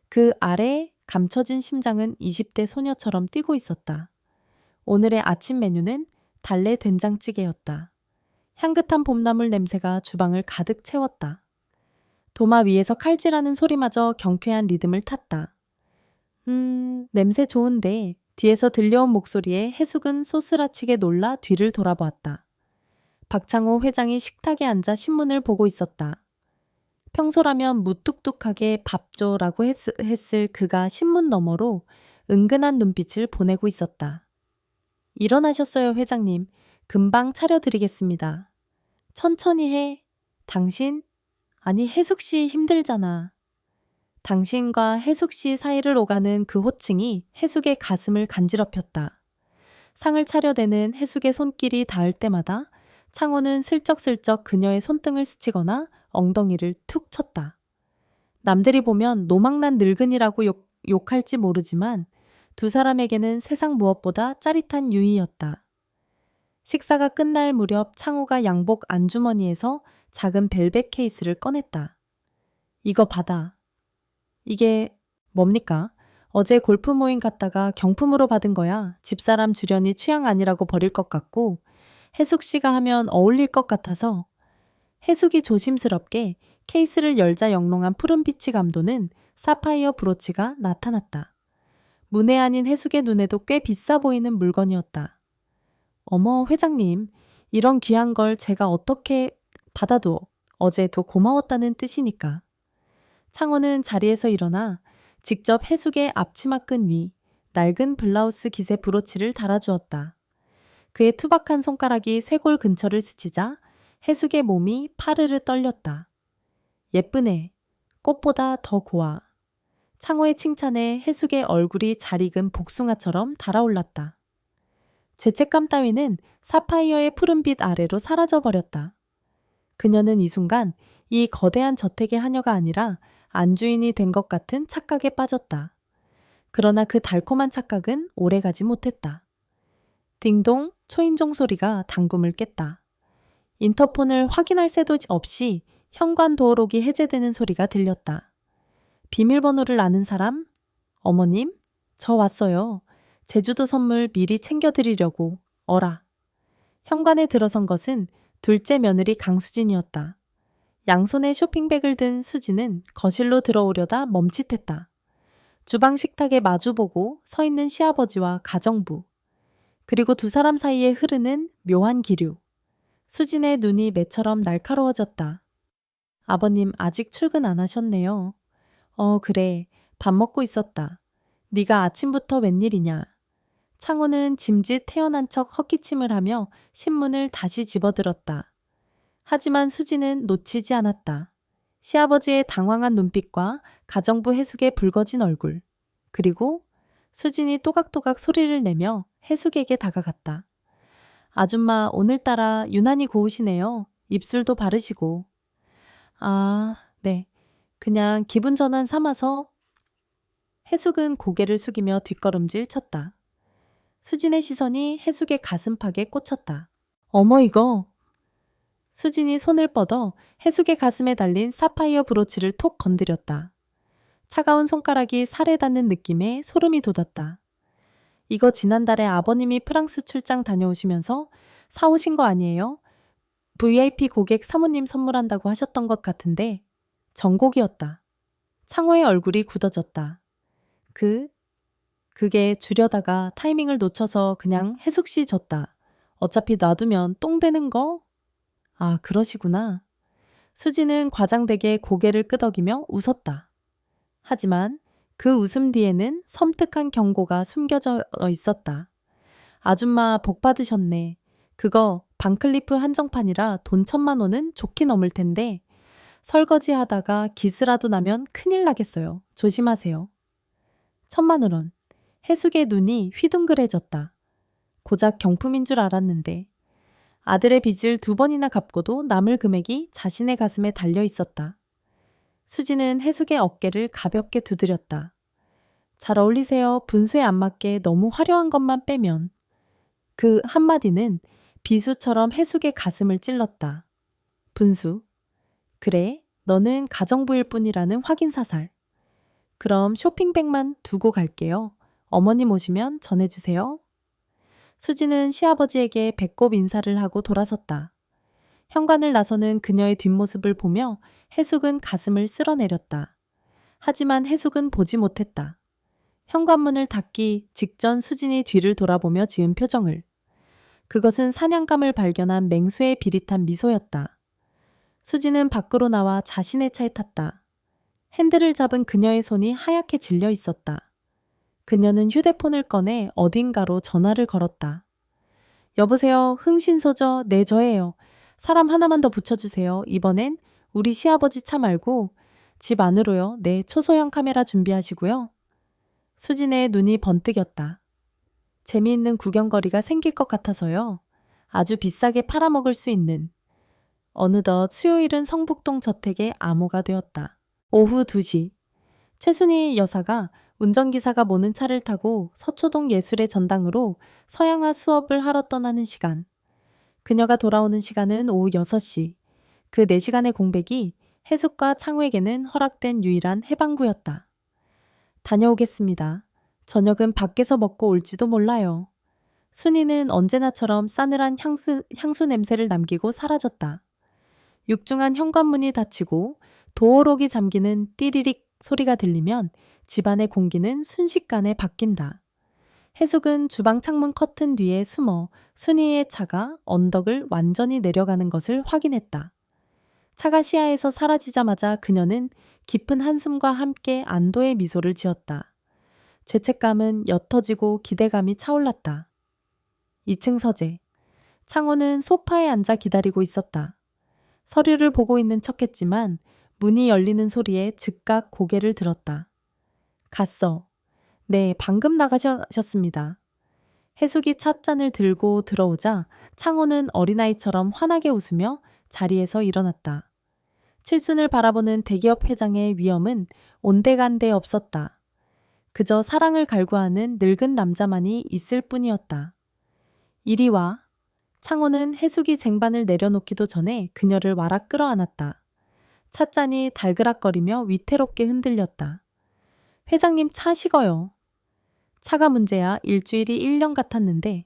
그 아래 감춰진 심장은 20대 소녀처럼 뛰고 있었다. 오늘의 아침 메뉴는 달래 된장찌개였다. 향긋한 봄나물 냄새가 주방을 가득 채웠다. 도마 위에서 칼질하는 소리마저 경쾌한 리듬을 탔다. 냄새 좋은데 뒤에서 들려온 목소리에 해숙은 소스라치게 놀라 뒤를 돌아보았다. 박창호 회장이 식탁에 앉아 신문을 보고 있었다. 평소라면 무뚝뚝하게 밥 줘라고 했을 그가 신문 너머로 은근한 눈빛을 보내고 있었다. 일어나셨어요, 회장님. 금방 차려드리겠습니다. 천천히 해. 당신? 아니, 혜숙 씨 힘들잖아. 당신과 혜숙 씨 사이를 오가는 그 호칭이 혜숙의 가슴을 간지럽혔다. 상을 차려대는 혜숙의 손길이 닿을 때마다 창호는 슬쩍슬쩍 그녀의 손등을 스치거나 엉덩이를 툭 쳤다. 남들이 보면 노망난 늙은이라고 욕할지 모르지만 두 사람에게는 세상 무엇보다 짜릿한 유의였다. 식사가 끝날 무렵 창호가 양복 안주머니에서 작은 벨벳 케이스를 꺼냈다. 이거 받아. 이게 뭡니까? 어제 골프 모임 갔다가 경품으로 받은 거야. 집사람 주련이 취향 아니라고 버릴 것 같고 혜숙 씨가 하면 어울릴 것 같아서. 혜숙이 조심스럽게 케이스를 열자 영롱한 푸른빛이 감도는 사파이어 브로치가 나타났다. 문외한인 혜숙의 눈에도 꽤 비싸 보이는 물건이었다. 어머, 회장님, 이런 귀한 걸 제가 어떻게 받아도 어제도 고마웠다는 뜻이니까. 창호는 자리에서 일어나 직접 혜숙의 앞치마끈 위 낡은 블라우스 깃의 브로치를 달아주었다. 그의 투박한 손가락이 쇄골 근처를 스치자 혜숙의 몸이 파르르 떨렸다. 예쁘네. 꽃보다 더 고와. 창호의 칭찬에 혜숙의 얼굴이 잘 익은 복숭아처럼 달아올랐다. 죄책감 따위는 사파이어의 푸른빛 아래로 사라져버렸다. 그녀는 이 순간 이 거대한 저택의 하녀가 아니라 안주인이 된 것 같은 착각에 빠졌다. 그러나 그 달콤한 착각은 오래가지 못했다. 딩동 초인종 소리가 당금을 깼다. 인터폰을 확인할 새도 없이 현관 도어록이 해제되는 소리가 들렸다. 비밀번호를 아는 사람? 어머님? 저 왔어요. 제주도 선물 미리 챙겨드리려고. 어라. 현관에 들어선 것은 둘째 며느리 강수진이었다. 양손에 쇼핑백을 든 수진은 거실로 들어오려다 멈칫했다. 주방 식탁에 마주보고 서 있는 시아버지와 가정부. 그리고 두 사람 사이에 흐르는 묘한 기류. 수진의 눈이 매처럼 날카로워졌다. 아버님 아직 출근 안 하셨네요. 그래. 밥 먹고 있었다. 네가 아침부터 웬일이냐. 창호는 짐짓 태어난 척 헛기침을 하며 신문을 다시 집어들었다. 하지만 수진은 놓치지 않았다. 시아버지의 당황한 눈빛과 가정부 혜숙의 붉어진 얼굴. 그리고 수진이 또각또각 소리를 내며 혜숙에게 다가갔다. 아줌마 오늘따라 유난히 고우시네요. 입술도 바르시고. 아, 네. 그냥 기분 전환 삼아서. 혜숙은 고개를 숙이며 뒷걸음질 쳤다. 수진의 시선이 혜숙의 가슴팍에 꽂혔다. 어머 이거. 수진이 손을 뻗어 혜숙의 가슴에 달린 사파이어 브로치를 톡 건드렸다. 차가운 손가락이 살에 닿는 느낌에 소름이 돋았다. 이거 지난달에 아버님이 프랑스 출장 다녀오시면서 사오신 거 아니에요? VIP 고객 사모님 선물한다고 하셨던 것 같은데 정곡이었다. 창호의 얼굴이 굳어졌다. 그게 주려다가 타이밍을 놓쳐서 그냥 혜숙 씨 줬다. 어차피 놔두면 똥 되는 거? 아, 그러시구나. 수지는 과장되게 고개를 끄덕이며 웃었다. 하지만 그 웃음 뒤에는 섬뜩한 경고가 숨겨져 있었다. 아줌마 복 받으셨네. 그거 반클리프 한정판이라 돈 1,000,000원은 좋게 넘을 텐데 설거지 하다가 기스라도 나면 큰일 나겠어요. 조심하세요. 1,000,000원. 혜숙의 눈이 휘둥그레졌다. 고작 경품인 줄 알았는데 아들의 빚을 2번이나 갚고도 남을 금액이 자신의 가슴에 달려 있었다. 수지는 혜숙의 어깨를 가볍게 두드렸다. 잘 어울리세요. 분수에 안 맞게 너무 화려한 것만 빼면. 그 한마디는 비수처럼 혜숙의 가슴을 찔렀다. 분수. 그래, 너는 가정부일 뿐이라는 확인사살. 그럼 쇼핑백만 두고 갈게요. 어머님 오시면 전해주세요. 수지는 시아버지에게 배꼽 인사를 하고 돌아섰다. 현관을 나서는 그녀의 뒷모습을 보며 해숙은 가슴을 쓸어내렸다. 하지만 해숙은 보지 못했다. 현관문을 닫기 직전 수진이 뒤를 돌아보며 지은 표정을. 그것은 사냥감을 발견한 맹수의 비릿한 미소였다. 수진은 밖으로 나와 자신의 차에 탔다. 핸들을 잡은 그녀의 손이 하얗게 질려 있었다. 그녀는 휴대폰을 꺼내 어딘가로 전화를 걸었다. 여보세요. 흥신소죠? 네, 저예요. 사람 하나만 더 붙여주세요. 이번엔 우리 시아버지 차 말고 집 안으로요. 네, 초소형 카메라 준비하시고요. 수진의 눈이 번뜩였다. 재미있는 구경거리가 생길 것 같아서요. 아주 비싸게 팔아먹을 수 있는. 어느덧 수요일은 성북동 저택의 암호가 되었다. 오후 2시. 최순희 여사가 운전기사가 모는 차를 타고 서초동 예술의 전당으로 서양화 수업을 하러 떠나는 시간. 그녀가 돌아오는 시간은 오후 6시. 그 4시간의 공백이 해숙과 창우에게는 허락된 유일한 해방구였다. 다녀오겠습니다. 저녁은 밖에서 먹고 올지도 몰라요. 순이는 언제나처럼 싸늘한 향수 냄새를 남기고 사라졌다. 육중한 현관문이 닫히고 도어록이 잠기는 띠리릭 소리가 들리면 집안의 공기는 순식간에 바뀐다. 해숙은 주방 창문 커튼 뒤에 숨어 순이의 차가 언덕을 완전히 내려가는 것을 확인했다. 차가 시야에서 사라지자마자 그녀는 깊은 한숨과 함께 안도의 미소를 지었다. 죄책감은 옅어지고 기대감이 차올랐다. 2층 서재. 창호는 소파에 앉아 기다리고 있었다. 서류를 보고 있는 척했지만 문이 열리는 소리에 즉각 고개를 들었다. 갔어. 네, 방금 나가셨습니다. 해숙이 찻잔을 들고 들어오자 창호는 어린아이처럼 환하게 웃으며 자리에서 일어났다. 칠순을 바라보는 대기업 회장의 위엄은 온데간데 없었다. 그저 사랑을 갈구하는 늙은 남자만이 있을 뿐이었다. 이리 와. 창호는 해숙이 쟁반을 내려놓기도 전에 그녀를 와락 끌어안았다. 찻잔이 달그락거리며 위태롭게 흔들렸다. 회장님 차 식어요. 차가 문제야 일주일이 1년 같았는데.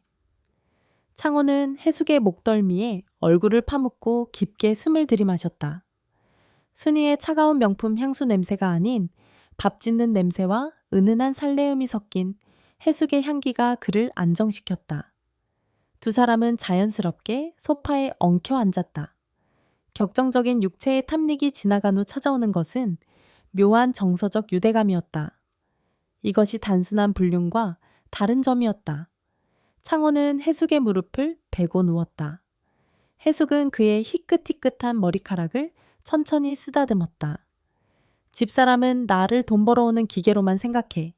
창호는 해숙의 목덜미에 얼굴을 파묻고 깊게 숨을 들이마셨다. 순이의 차가운 명품 향수 냄새가 아닌 밥 짓는 냄새와 은은한 살레음이 섞인 해숙의 향기가 그를 안정시켰다. 두 사람은 자연스럽게 소파에 엉켜 앉았다. 격정적인 육체의 탐닉이 지나간 후 찾아오는 것은 묘한 정서적 유대감이었다. 이것이 단순한 불륜과 다른 점이었다. 창호는 해숙의 무릎을 베고 누웠다. 해숙은 그의 희끗희끗한 머리카락을 천천히 쓰다듬었다. 집사람은 나를 돈 벌어오는 기계로만 생각해.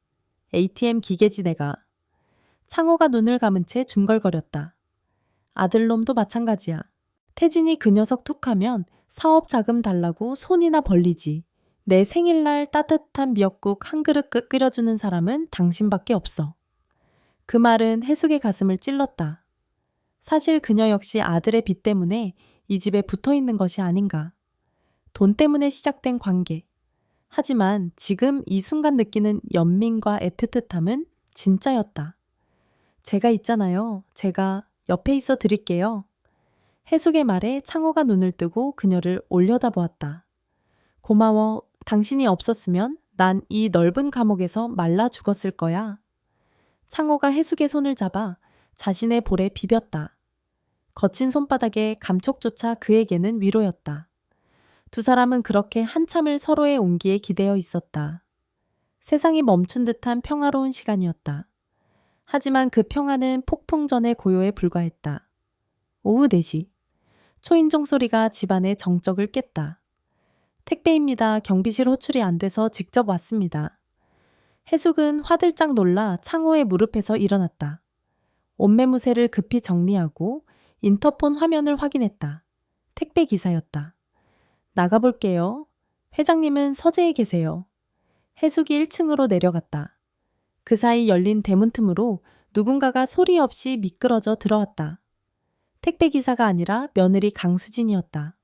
ATM 기계지 내가. 창호가 눈을 감은 채 중얼거렸다. 아들놈도 마찬가지야. 태진이 그 녀석 툭하면 사업 자금 달라고 손이나 벌리지. 내 생일날 따뜻한 미역국 한 그릇 끓여주는 사람은 당신밖에 없어. 그 말은 해숙의 가슴을 찔렀다. 사실 그녀 역시 아들의 빚 때문에 이 집에 붙어 있는 것이 아닌가. 돈 때문에 시작된 관계. 하지만 지금 이 순간 느끼는 연민과 애틋함은 진짜였다. 제가 있잖아요. 제가 옆에 있어 드릴게요. 해숙의 말에 창호가 눈을 뜨고 그녀를 올려다보았다. 고마워. 당신이 없었으면 난 이 넓은 감옥에서 말라 죽었을 거야. 창호가 해숙의 손을 잡아 자신의 볼에 비볐다. 거친 손바닥의 감촉조차 그에게는 위로였다. 두 사람은 그렇게 한참을 서로의 온기에 기대어 있었다. 세상이 멈춘 듯한 평화로운 시간이었다. 하지만 그 평화는 폭풍 전의 고요에 불과했다. 오후 4시. 초인종 소리가 집안의 정적을 깼다. 택배입니다. 경비실 호출이 안 돼서 직접 왔습니다. 해숙은 화들짝 놀라 창호의 무릎에서 일어났다. 옷매무새를 급히 정리하고 인터폰 화면을 확인했다. 택배 기사였다. 나가볼게요. 회장님은 서재에 계세요. 해숙이 1층으로 내려갔다. 그 사이 열린 대문 틈으로 누군가가 소리 없이 미끄러져 들어왔다. 택배 기사가 아니라 며느리 강수진이었다.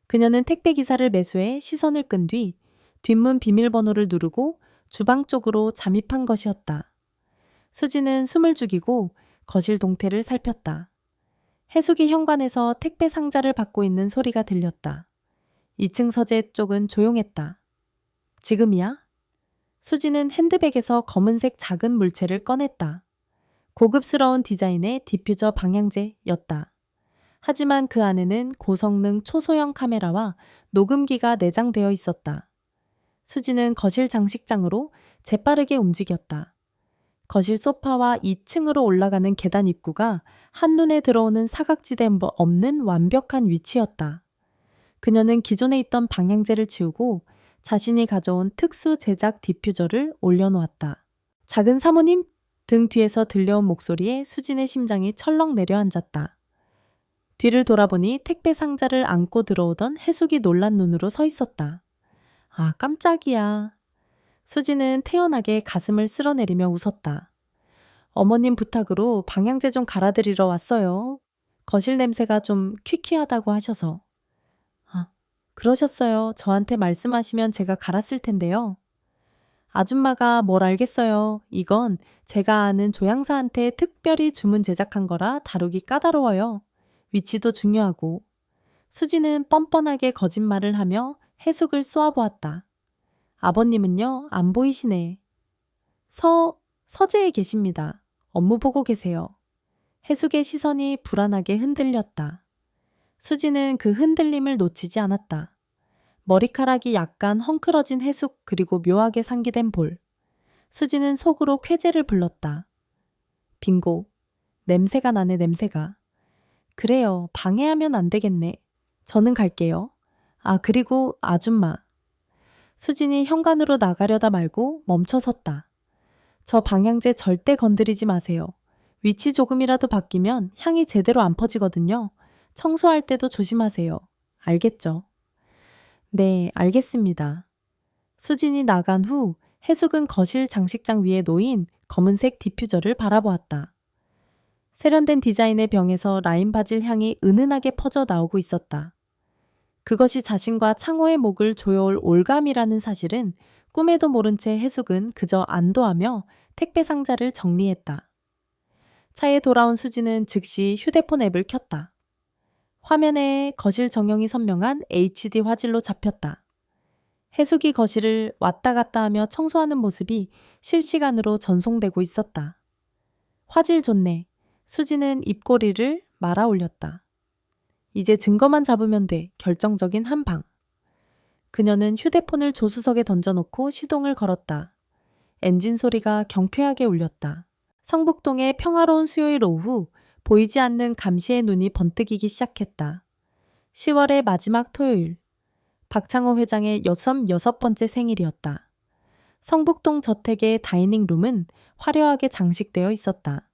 그녀는 택배 기사를 매수해 시선을 끈 뒤 뒷문 비밀번호를 누르고 주방 쪽으로 잠입한 것이었다. 수진은 숨을 죽이고 거실 동태를 살폈다. 해숙이 현관에서 택배 상자를 받고 있는 소리가 들렸다. 2층 서재 쪽은 조용했다. 지금이야? 수지는 핸드백에서 검은색 작은 물체를 꺼냈다. 고급스러운 디자인의 디퓨저 방향제였다. 하지만 그 안에는 고성능 초소형 카메라와 녹음기가 내장되어 있었다. 수지는 거실 장식장으로 재빠르게 움직였다. 거실 소파와 2층으로 올라가는 계단 입구가 한눈에 들어오는 사각지대 없는 완벽한 위치였다. 그녀는 기존에 있던 방향제를 치우고 자신이 가져온 특수 제작 디퓨저를 올려놓았다. 작은 사모님? 등 뒤에서 들려온 목소리에 수진의 심장이 철렁 내려앉았다. 뒤를 돌아보니 택배 상자를 안고 들어오던 해숙이 놀란 눈으로 서 있었다. 아, 깜짝이야. 수지는 태연하게 가슴을 쓸어내리며 웃었다. 어머님 부탁으로 방향제 좀 갈아드리러 왔어요. 거실 냄새가 좀 퀴퀴하다고 하셔서. 아, 그러셨어요. 저한테 말씀하시면 제가 갈았을 텐데요. 아줌마가 뭘 알겠어요. 이건 제가 아는 조향사한테 특별히 주문 제작한 거라 다루기 까다로워요. 위치도 중요하고. 수지는 뻔뻔하게 거짓말을 하며 해숙을 쏘아보았다. 아버님은요, 안 보이시네. 서재에 계십니다. 업무 보고 계세요. 해숙의 시선이 불안하게 흔들렸다. 수지는 그 흔들림을 놓치지 않았다. 머리카락이 약간 헝클어진 해숙 그리고 묘하게 상기된 볼. 수지는 속으로 쾌재를 불렀다. 빙고. 냄새가 나네 냄새가. 그래요. 방해하면 안 되겠네. 저는 갈게요. 아, 그리고 아줌마. 수진이 현관으로 나가려다 말고 멈춰섰다. 저 방향제 절대 건드리지 마세요. 위치 조금이라도 바뀌면 향이 제대로 안 퍼지거든요. 청소할 때도 조심하세요. 알겠죠? 네, 알겠습니다. 수진이 나간 후 해숙은 거실 장식장 위에 놓인 검은색 디퓨저를 바라보았다. 세련된 디자인의 병에서 라임 바질 향이 은은하게 퍼져 나오고 있었다. 그것이 자신과 창호의 목을 조여올 올감이라는 사실은 꿈에도 모른 채 해숙은 그저 안도하며 택배 상자를 정리했다. 차에 돌아온 수지는 즉시 휴대폰 앱을 켰다. 화면에 거실 정형이 선명한 HD 화질로 잡혔다. 해숙이 거실을 왔다 갔다 하며 청소하는 모습이 실시간으로 전송되고 있었다. 화질 좋네. 수지는 입꼬리를 말아 올렸다. 이제 증거만 잡으면 돼. 결정적인 한 방. 그녀는 휴대폰을 조수석에 던져놓고 시동을 걸었다. 엔진 소리가 경쾌하게 울렸다. 성북동의 평화로운 수요일 오후 보이지 않는 감시의 눈이 번뜩이기 시작했다. 10월의 마지막 토요일. 박창호 회장의 66번째 생일이었다. 성북동 저택의 다이닝룸은 화려하게 장식되어 있었다.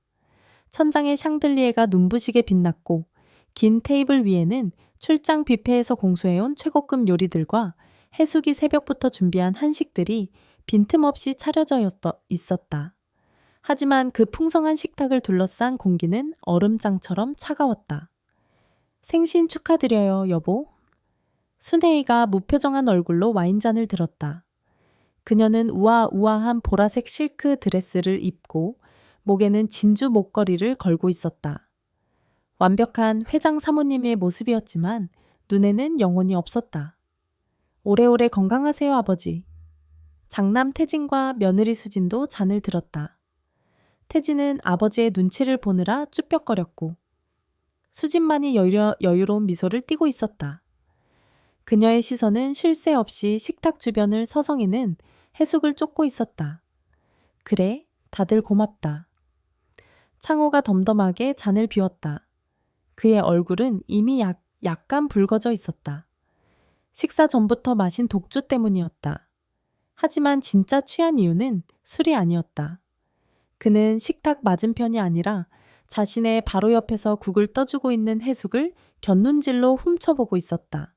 천장의 샹들리에가 눈부시게 빛났고 긴 테이블 위에는 출장 뷔페에서 공수해온 최고급 요리들과 해숙이 새벽부터 준비한 한식들이 빈틈없이 차려져 있었다. 하지만 그 풍성한 식탁을 둘러싼 공기는 얼음장처럼 차가웠다. 생신 축하드려요, 여보. 순혜이가 무표정한 얼굴로 와인잔을 들었다. 그녀는 우아우아한 보라색 실크 드레스를 입고 목에는 진주 목걸이를 걸고 있었다. 완벽한 회장 사모님의 모습이었지만 눈에는 영혼이 없었다. 오래오래 건강하세요, 아버지. 장남 태진과 며느리 수진도 잔을 들었다. 태진은 아버지의 눈치를 보느라 쭈뼛거렸고 수진만이 여유로운 미소를 띠고 있었다. 그녀의 시선은 쉴 새 없이 식탁 주변을 서성이는 해숙을 쫓고 있었다. 그래, 다들 고맙다. 창호가 덤덤하게 잔을 비웠다. 그의 얼굴은 이미 약간 붉어져 있었다. 식사 전부터 마신 독주 때문이었다. 하지만 진짜 취한 이유는 술이 아니었다. 그는 식탁 맞은편이 아니라 자신의 바로 옆에서 국을 떠주고 있는 해숙을 곁눈질로 훔쳐보고 있었다.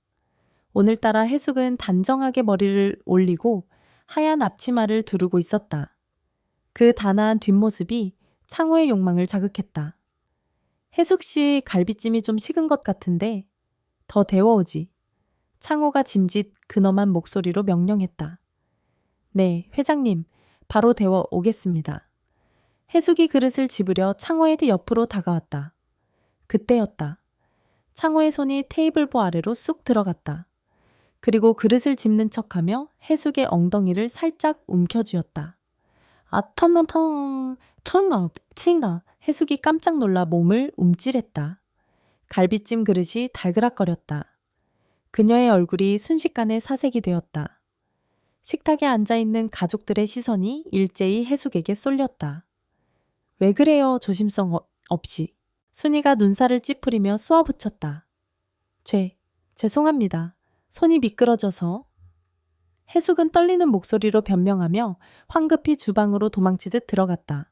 오늘따라 해숙은 단정하게 머리를 올리고 하얀 앞치마를 두르고 있었다. 그 단아한 뒷모습이 창호의 욕망을 자극했다. 해숙 씨 갈비찜이 좀 식은 것 같은데 더 데워오지. 창호가 짐짓 근엄한 목소리로 명령했다. 네, 회장님, 바로 데워 오겠습니다. 해숙이 그릇을 집으려 창호의 옆으로 다가왔다. 그때였다. 창호의 손이 테이블보 아래로 쑥 들어갔다. 그리고 그릇을 짚는 척하며 해숙의 엉덩이를 살짝 움켜쥐었다. 아타나탕 천나 칭나 해숙이 깜짝 놀라 몸을 움찔했다. 갈비찜 그릇이 달그락거렸다. 그녀의 얼굴이 순식간에 사색이 되었다. 식탁에 앉아있는 가족들의 시선이 일제히 해숙에게 쏠렸다. 왜 그래요? 조심성 없이. 순이가 눈살을 찌푸리며 쏘아붙였다. 죄송합니다. 손이 미끄러져서. 해숙은 떨리는 목소리로 변명하며 황급히 주방으로 도망치듯 들어갔다.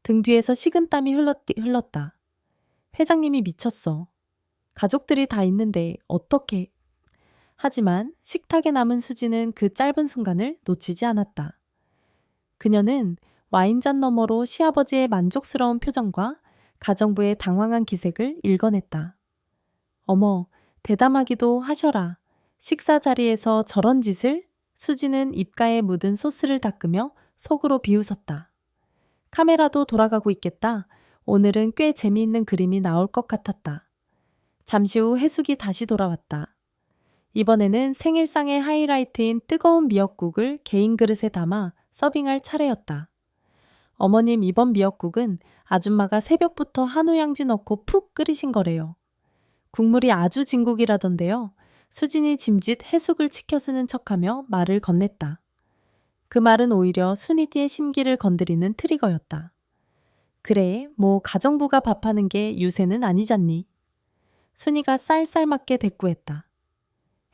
등 뒤에서 식은땀이 흘렀다. 회장님이 미쳤어. 가족들이 다 있는데 어떻게. 하지만 식탁에 남은 수지는 그 짧은 순간을 놓치지 않았다. 그녀는 와인잔 너머로 시아버지의 만족스러운 표정과 가정부의 당황한 기색을 읽어냈다. 어머, 대담하기도 하셔라. 식사 자리에서 저런 짓을? 수지는 입가에 묻은 소스를 닦으며 속으로 비웃었다. 카메라도 돌아가고 있겠다. 오늘은 꽤 재미있는 그림이 나올 것 같았다. 잠시 후 해숙이 다시 돌아왔다. 이번에는 생일상의 하이라이트인 뜨거운 미역국을 개인 그릇에 담아 서빙할 차례였다. 어머님, 이번 미역국은 아줌마가 새벽부터 한우 양지 넣고 푹 끓이신 거래요. 국물이 아주 진국이라던데요. 수진이 짐짓 해숙을 치켜 쓰는 척하며 말을 건넸다. 그 말은 오히려 순이티의 심기를 건드리는 트리거였다. 그래, 뭐 가정부가 밥하는 게 유세는 아니잖니. 순이가 쌀쌀맞게 대꾸했다.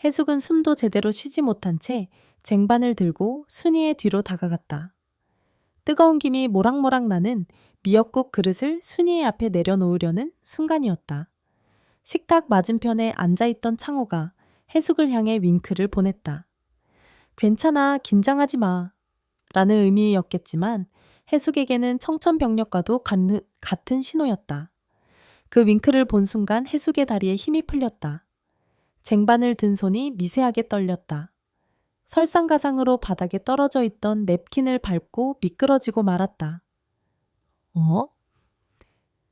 해숙은 숨도 제대로 쉬지 못한 채 쟁반을 들고 순이의 뒤로 다가갔다. 뜨거운 김이 모락모락 나는 미역국 그릇을 순이의 앞에 내려놓으려는 순간이었다. 식탁 맞은편에 앉아있던 창호가 해숙을 향해 윙크를 보냈다. 괜찮아, 긴장하지 마. 라는 의미였겠지만 해숙에게는 청천벽력과도 같은 신호였다. 그 윙크를 본 순간 해숙의 다리에 힘이 풀렸다. 쟁반을 든 손이 미세하게 떨렸다. 설상가상으로 바닥에 떨어져 있던 냅킨을 밟고 미끄러지고 말았다.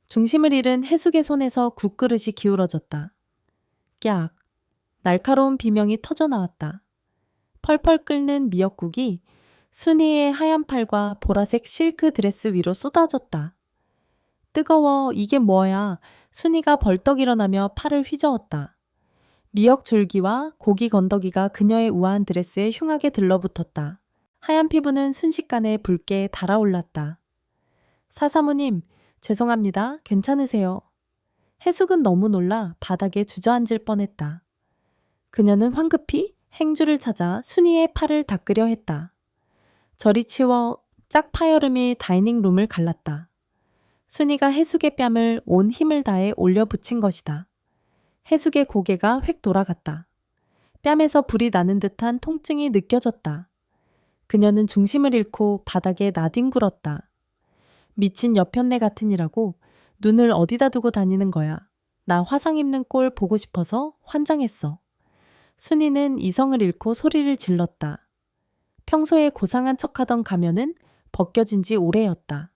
중심을 잃은 해숙의 손에서 국그릇이 기울어졌다. 깍! 날카로운 비명이 터져 나왔다. 펄펄 끓는 미역국이 순이의 하얀 팔과 보라색 실크 드레스 위로 쏟아졌다. 뜨거워, 이게 뭐야. 순이가 벌떡 일어나며 팔을 휘저었다. 미역 줄기와 고기 건더기가 그녀의 우아한 드레스에 흉하게 들러붙었다. 하얀 피부는 순식간에 붉게 달아올랐다. 사사모님, 죄송합니다. 괜찮으세요? 해숙은 너무 놀라 바닥에 주저앉을 뻔했다. 그녀는 황급히 행주를 찾아 순이의 팔을 닦으려 했다. 저리 치워 짝 파여름이 다이닝룸을 갈랐다. 순이가 해숙의 뺨을 온 힘을 다해 올려 붙인 것이다. 해숙의 고개가 획 돌아갔다. 뺨에서 불이 나는 듯한 통증이 느껴졌다. 그녀는 중심을 잃고 바닥에 나뒹굴었다. 미친 여편네 같으니라고 눈을 어디다 두고 다니는 거야. 나 화상 입는 꼴 보고 싶어서 환장했어. 순이는 이성을 잃고 소리를 질렀다. 평소에 고상한 척하던 가면은 벗겨진 지 오래였다.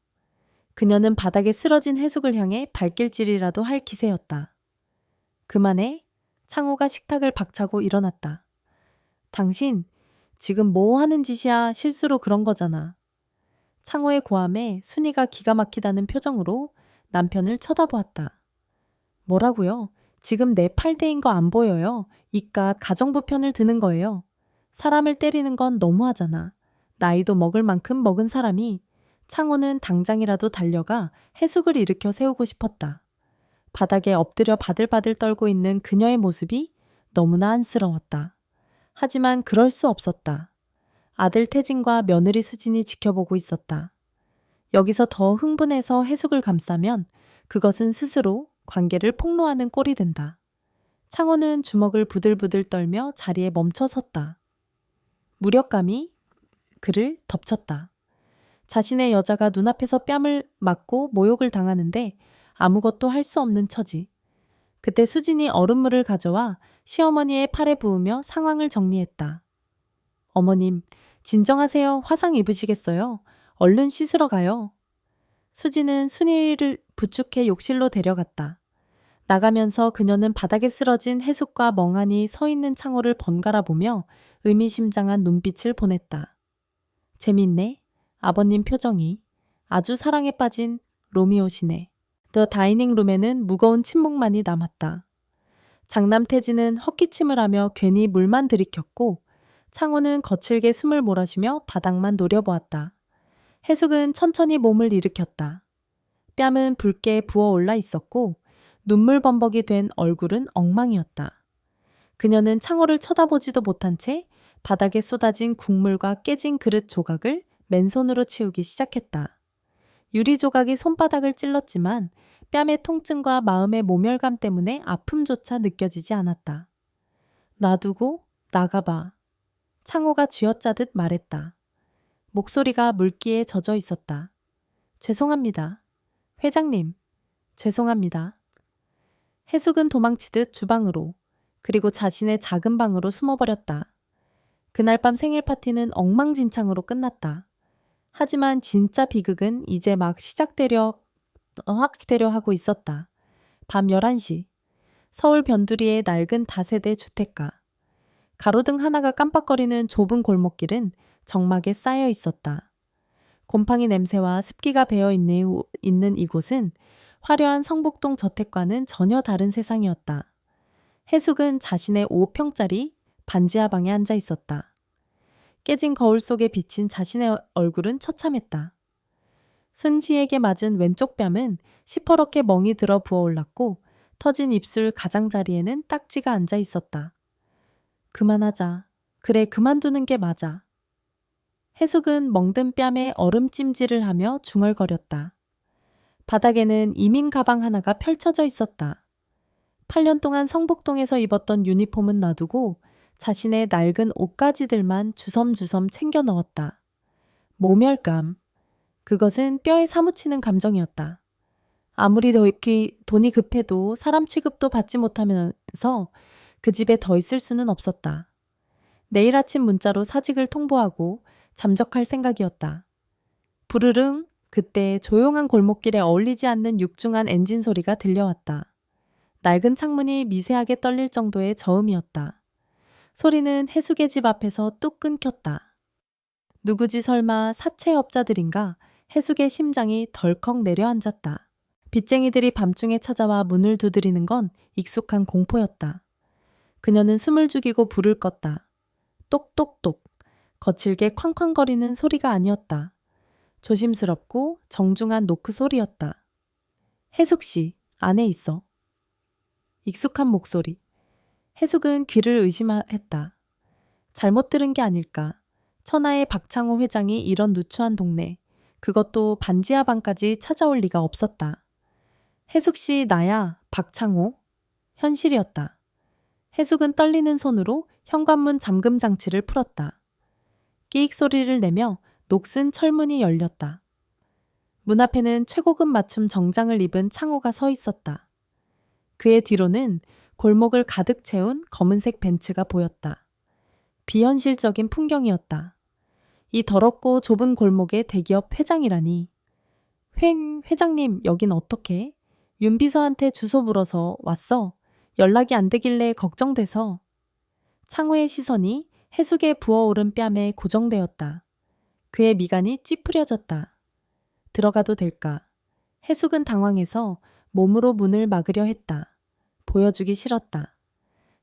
그녀는 바닥에 쓰러진 해숙을 향해 발길질이라도 할 기세였다. 그만해. 창호가 식탁을 박차고 일어났다. 당신 지금 뭐 하는 짓이야. 실수로 그런 거잖아. 창호의 고함에 순이가 기가 막히다는 표정으로 남편을 쳐다보았다. 뭐라고요? 지금 내 팔대인 거 안 보여요. 이깟 가정부 편을 드는 거예요. 사람을 때리는 건 너무하잖아. 나이도 먹을 만큼 먹은 사람이. 창호는 당장이라도 달려가 해숙을 일으켜 세우고 싶었다. 바닥에 엎드려 바들바들 떨고 있는 그녀의 모습이 너무나 안쓰러웠다. 하지만 그럴 수 없었다. 아들 태진과 며느리 수진이 지켜보고 있었다. 여기서 더 흥분해서 해숙을 감싸면 그것은 스스로 관계를 폭로하는 꼴이 된다. 창호는 주먹을 부들부들 떨며 자리에 멈춰 섰다. 무력감이 그를 덮쳤다. 자신의 여자가 눈앞에서 뺨을 맞고 모욕을 당하는데 아무것도 할 수 없는 처지. 그때 수진이 얼음물을 가져와 시어머니의 팔에 부으며 상황을 정리했다. 어머님, 진정하세요. 화상 입으시겠어요? 얼른 씻으러 가요. 수진은 순이를 부축해 욕실로 데려갔다. 나가면서 그녀는 바닥에 쓰러진 해숙과 멍하니 서 있는 창호를 번갈아 보며 의미심장한 눈빛을 보냈다. 재밌네. 아버님 표정이. 아주 사랑에 빠진 로미오시네. 더 다이닝 룸에는 무거운 침묵만이 남았다. 장남 태진은 헛기침을 하며 괜히 물만 들이켰고 창호는 거칠게 숨을 몰아쉬며 바닥만 노려보았다. 해숙은 천천히 몸을 일으켰다. 뺨은 붉게 부어올라 있었고 눈물 범벅이 된 얼굴은 엉망이었다. 그녀는 창호를 쳐다보지도 못한 채 바닥에 쏟아진 국물과 깨진 그릇 조각을 맨손으로 치우기 시작했다. 유리 조각이 손바닥을 찔렀지만 뺨의 통증과 마음의 모멸감 때문에 아픔조차 느껴지지 않았다. 놔두고 나가봐. 창호가 쥐어짜듯 말했다. 목소리가 물기에 젖어 있었다. 죄송합니다. 회장님, 죄송합니다. 해숙은 도망치듯 주방으로, 그리고 자신의 작은 방으로 숨어버렸다. 그날 밤 생일 파티는 엉망진창으로 끝났다. 하지만 진짜 비극은 이제 막 시작되려 하고 있었다. 밤 11시, 서울 변두리의 낡은 다세대 주택가. 가로등 하나가 깜빡거리는 좁은 골목길은 정막에 쌓여 있었다. 곰팡이 냄새와 습기가 배어 있는 이곳은 화려한 성북동 저택과는 전혀 다른 세상이었다. 해숙은 자신의 5평짜리 반지하방에 앉아 있었다. 깨진 거울 속에 비친 자신의 얼굴은 처참했다. 순지에게 맞은 왼쪽 뺨은 시퍼렇게 멍이 들어 부어올랐고 터진 입술 가장자리에는 딱지가 앉아 있었다. 그만하자. 그래, 그만두는 게 맞아. 해숙은 멍든 뺨에 얼음찜질을 하며 중얼거렸다. 바닥에는 이민 가방 하나가 펼쳐져 있었다. 8년 동안 성북동에서 입었던 유니폼은 놔두고 자신의 낡은 옷가지들만 주섬주섬 챙겨 넣었다. 모멸감. 그것은 뼈에 사무치는 감정이었다. 아무리 돈이 급해도 사람 취급도 받지 못하면서 그 집에 더 있을 수는 없었다. 내일 아침 문자로 사직을 통보하고 잠적할 생각이었다. 부르릉. 그때 조용한 골목길에 어울리지 않는 육중한 엔진 소리가 들려왔다. 낡은 창문이 미세하게 떨릴 정도의 저음이었다. 소리는 해숙의 집 앞에서 뚝 끊겼다. 누구지 설마 사채업자들인가? 해숙의 심장이 덜컥 내려앉았다. 빚쟁이들이 밤중에 찾아와 문을 두드리는 건 익숙한 공포였다. 그녀는 숨을 죽이고 불을 껐다. 똑똑똑. 거칠게 쾅쾅거리는 소리가 아니었다. 조심스럽고 정중한 노크 소리였다. 해숙 씨, 안에 있어. 익숙한 목소리. 해숙은 귀를 의심했다. 잘못 들은 게 아닐까. 천하의 박창호 회장이 이런 누추한 동네, 그것도 반지하방까지 찾아올 리가 없었다. 해숙 씨, 나야, 박창호. 현실이었다. 해숙은 떨리는 손으로 현관문 잠금 장치를 풀었다. 끼익 소리를 내며 녹슨 철문이 열렸다. 문 앞에는 최고급 맞춤 정장을 입은 창호가 서 있었다. 그의 뒤로는 골목을 가득 채운 검은색 벤츠가 보였다. 비현실적인 풍경이었다. 이 더럽고 좁은 골목의 대기업 회장이라니. 회장님, 여긴 어떻게? 윤 비서한테 주소 물어서 왔어. 연락이 안 되길래 걱정돼서. 창호의 시선이 해숙의 부어오른 뺨에 고정되었다. 그의 미간이 찌푸려졌다. 들어가도 될까? 해숙은 당황해서 몸으로 문을 막으려 했다. 보여주기 싫었다.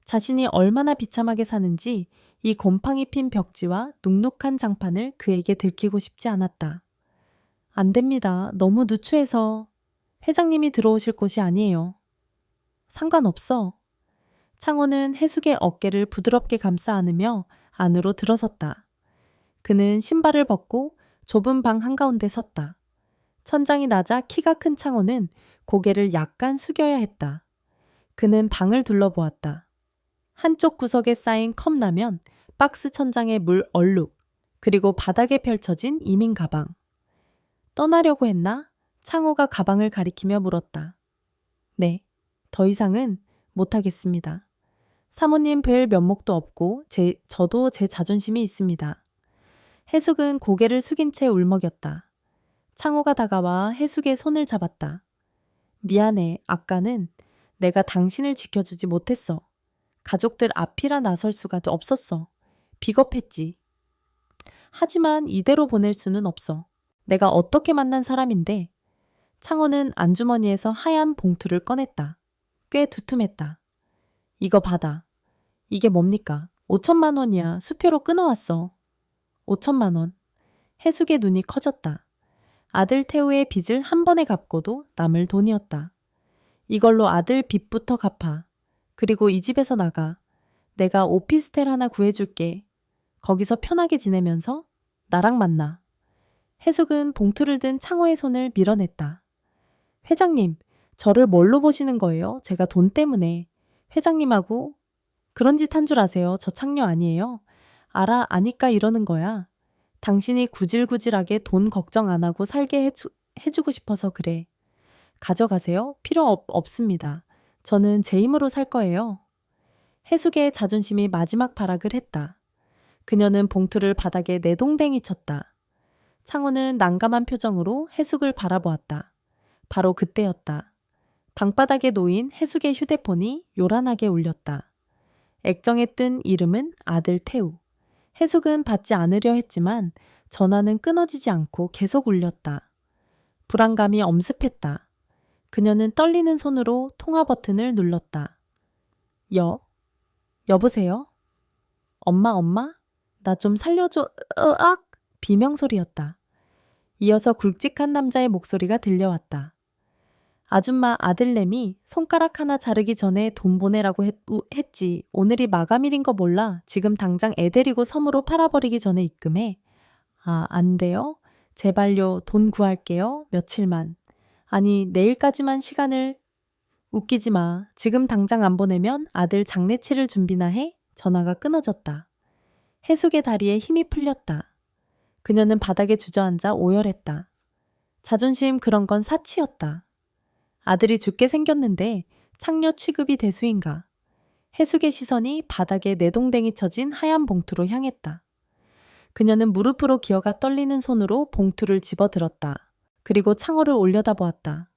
자신이 얼마나 비참하게 사는지 이 곰팡이 핀 벽지와 눅눅한 장판을 그에게 들키고 싶지 않았다. 안 됩니다. 너무 누추해서. 회장님이 들어오실 곳이 아니에요. 상관없어. 창호는 해숙의 어깨를 부드럽게 감싸 안으며 안으로 들어섰다. 그는 신발을 벗고 좁은 방 한가운데 섰다. 천장이 낮아 키가 큰 창호는 고개를 약간 숙여야 했다. 그는 방을 둘러보았다. 한쪽 구석에 쌓인 컵라면, 박스 천장에 물 얼룩, 그리고 바닥에 펼쳐진 이민 가방. 떠나려고 했나? 창호가 가방을 가리키며 물었다. 네, 더 이상은 못하겠습니다. 사모님 뵐 면목도 없고 저도 제 자존심이 있습니다. 해숙은 고개를 숙인 채 울먹였다. 창호가 다가와 해숙의 손을 잡았다. 미안해, 아까는 내가 당신을 지켜주지 못했어. 가족들 앞이라 나설 수가 없었어. 비겁했지. 하지만 이대로 보낼 수는 없어. 내가 어떻게 만난 사람인데. 창호는 안주머니에서 하얀 봉투를 꺼냈다. 꽤 두툼했다. 이거 받아. 이게 뭡니까? 5천만 원이야. 수표로 끊어왔어. 5천만 원. 해숙의 눈이 커졌다. 아들 태우의 빚을 한 번에 갚고도 남을 돈이었다. 이걸로 아들 빚부터 갚아. 그리고 이 집에서 나가. 내가 오피스텔 하나 구해줄게. 거기서 편하게 지내면서 나랑 만나. 해숙은 봉투를 든 창호의 손을 밀어냈다. 회장님, 저를 뭘로 보시는 거예요? 제가 돈 때문에. 회장님하고 그런 짓 한 줄 아세요? 저 창녀 아니에요. 아니까 이러는 거야. 당신이 구질구질하게 돈 걱정 안 하고 살게 해주고 싶어서 그래. 가져가세요. 필요 없습니다. 저는 제 힘으로 살 거예요. 해숙의 자존심이 마지막 발악을 했다. 그녀는 봉투를 바닥에 내동댕이 쳤다. 창호는 난감한 표정으로 해숙을 바라보았다. 바로 그때였다. 방바닥에 놓인 해숙의 휴대폰이 요란하게 울렸다. 액정에 뜬 이름은 아들 태우. 해숙은 받지 않으려 했지만 전화는 끊어지지 않고 계속 울렸다. 불안감이 엄습했다. 그녀는 떨리는 손으로 통화 버튼을 눌렀다. 여보세요? 엄마? 나 좀 살려줘. 으악! 비명소리였다. 이어서 굵직한 남자의 목소리가 들려왔다. 아줌마 아들내미 손가락 하나 자르기 전에 돈 보내라고 했지. 오늘이 마감일인 거 몰라. 지금 당장 애 데리고 섬으로 팔아버리기 전에 입금해. 안 돼요? 제발요. 돈 구할게요. 며칠만. 아니 내일까지만 시간을. 웃기지 마. 지금 당장 안 보내면 아들 장례 치를 준비나 해? 전화가 끊어졌다. 해숙의 다리에 힘이 풀렸다. 그녀는 바닥에 주저앉아 오열했다. 자존심 그런 건 사치였다. 아들이 죽게 생겼는데 창녀 취급이 대수인가. 해숙의 시선이 바닥에 내동댕이 쳐진 하얀 봉투로 향했다. 그녀는 무릎으로 기어가 떨리는 손으로 봉투를 집어들었다. 그리고 창호를 올려다보았다.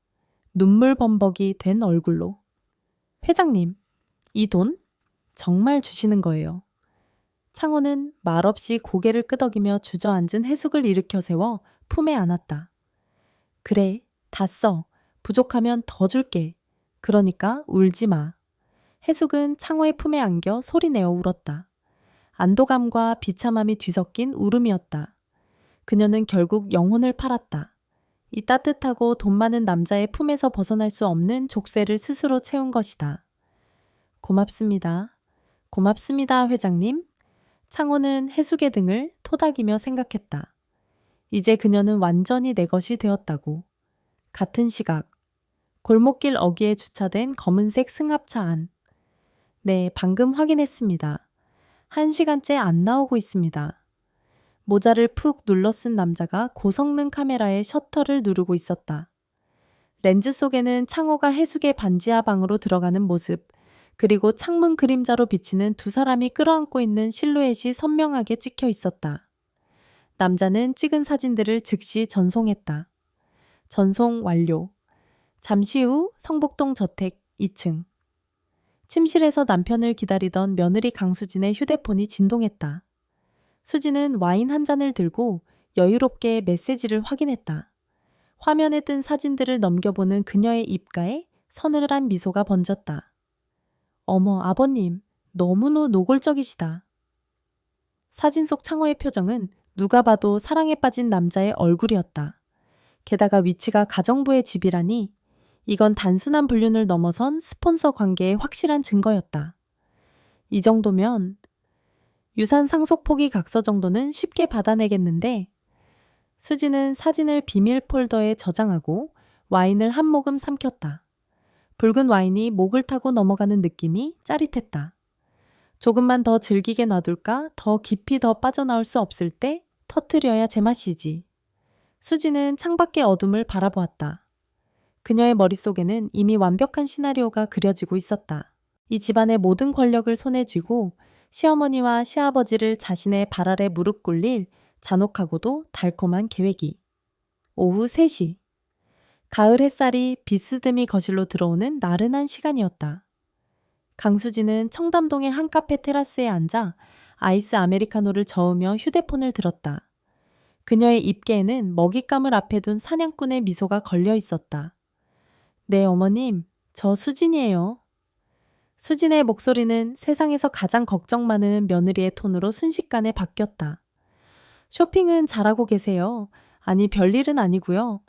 눈물 범벅이 된 얼굴로. 회장님, 이 돈 정말 주시는 거예요. 창호는 말없이 고개를 끄덕이며 주저앉은 해숙을 일으켜 세워 품에 안았다. 그래, 다 써. 부족하면 더 줄게. 그러니까 울지 마. 해숙은 창호의 품에 안겨 소리내어 울었다. 안도감과 비참함이 뒤섞인 울음이었다. 그녀는 결국 영혼을 팔았다. 이 따뜻하고 돈 많은 남자의 품에서 벗어날 수 없는 족쇄를 스스로 채운 것이다. 고맙습니다. 고맙습니다, 회장님. 창호는 해숙의 등을 토닥이며 생각했다. 이제 그녀는 완전히 내 것이 되었다고. 같은 시각. 골목길 어귀에 주차된 검은색 승합차 안. 네, 방금 확인했습니다. 1시간째 안 나오고 있습니다. 모자를 푹 눌러 쓴 남자가 고성능 카메라의 셔터를 누르고 있었다. 렌즈 속에는 창호가 해숙의 반지하 방으로 들어가는 모습, 그리고 창문 그림자로 비치는 두 사람이 끌어안고 있는 실루엣이 선명하게 찍혀 있었다. 남자는 찍은 사진들을 즉시 전송했다. 전송 완료. 잠시 후 성북동 저택 2층. 침실에서 남편을 기다리던 며느리 강수진의 휴대폰이 진동했다. 수진은 와인 한 잔을 들고 여유롭게 메시지를 확인했다. 화면에 뜬 사진들을 넘겨보는 그녀의 입가에 서늘한 미소가 번졌다. 어머, 아버님, 너무너무 노골적이시다. 사진 속 창호의 표정은 누가 봐도 사랑에 빠진 남자의 얼굴이었다. 게다가 위치가 가정부의 집이라니 이건 단순한 불륜을 넘어선 스폰서 관계의 확실한 증거였다. 이 정도면 유산 상속 포기 각서 정도는 쉽게 받아내겠는데 수지는 사진을 비밀 폴더에 저장하고 와인을 한 모금 삼켰다. 붉은 와인이 목을 타고 넘어가는 느낌이 짜릿했다. 조금만 더 즐기게 놔둘까 더 깊이 더 빠져나올 수 없을 때 터뜨려야 제맛이지. 수지는 창밖의 어둠을 바라보았다. 그녀의 머릿속에는 이미 완벽한 시나리오가 그려지고 있었다. 이 집안의 모든 권력을 손에 쥐고 시어머니와 시아버지를 자신의 발 아래 무릎 꿇릴 잔혹하고도 달콤한 계획이. 오후 3시. 가을 햇살이 비스듬히 거실로 들어오는 나른한 시간이었다. 강수지는 청담동의 한 카페 테라스에 앉아 아이스 아메리카노를 저으며 휴대폰을 들었다. 그녀의 입계에는 먹잇감을 앞에 둔 사냥꾼의 미소가 걸려 있었다. 네, 어머님, 저 수진이에요. 수진의 목소리는 세상에서 가장 걱정 많은 며느리의 톤으로 순식간에 바뀌었다. 쇼핑은 잘하고 계세요? 아니, 별일은 아니고요.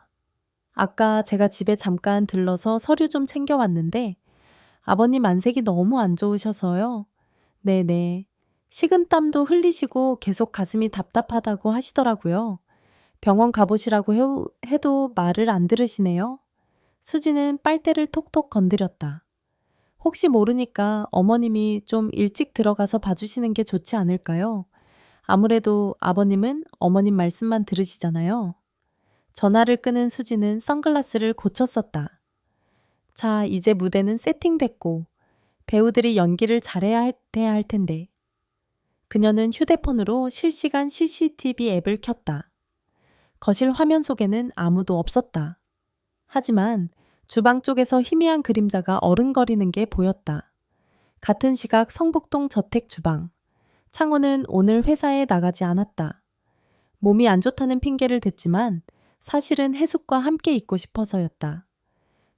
아까 제가 집에 잠깐 들러서 서류 좀 챙겨왔는데 아버님 안색이 너무 안 좋으셔서요. 네네. 식은땀도 흘리시고 계속 가슴이 답답하다고 하시더라고요. 병원 가보시라고 해도 말을 안 들으시네요. 수지는 빨대를 톡톡 건드렸다. 혹시 모르니까 어머님이 좀 일찍 들어가서 봐주시는 게 좋지 않을까요? 아무래도 아버님은 어머님 말씀만 들으시잖아요. 전화를 끄는 수지는 선글라스를 고쳤었다. 자, 이제 무대는 세팅됐고 배우들이 연기를 잘해야 할 텐데. 그녀는 휴대폰으로 실시간 CCTV 앱을 켰다. 거실 화면 속에는 아무도 없었다. 하지만 주방 쪽에서 희미한 그림자가 어른거리는 게 보였다. 같은 시각 성북동 저택 주방. 창호는 오늘 회사에 나가지 않았다. 몸이 안 좋다는 핑계를 댔지만 사실은 해숙과 함께 있고 싶어서였다.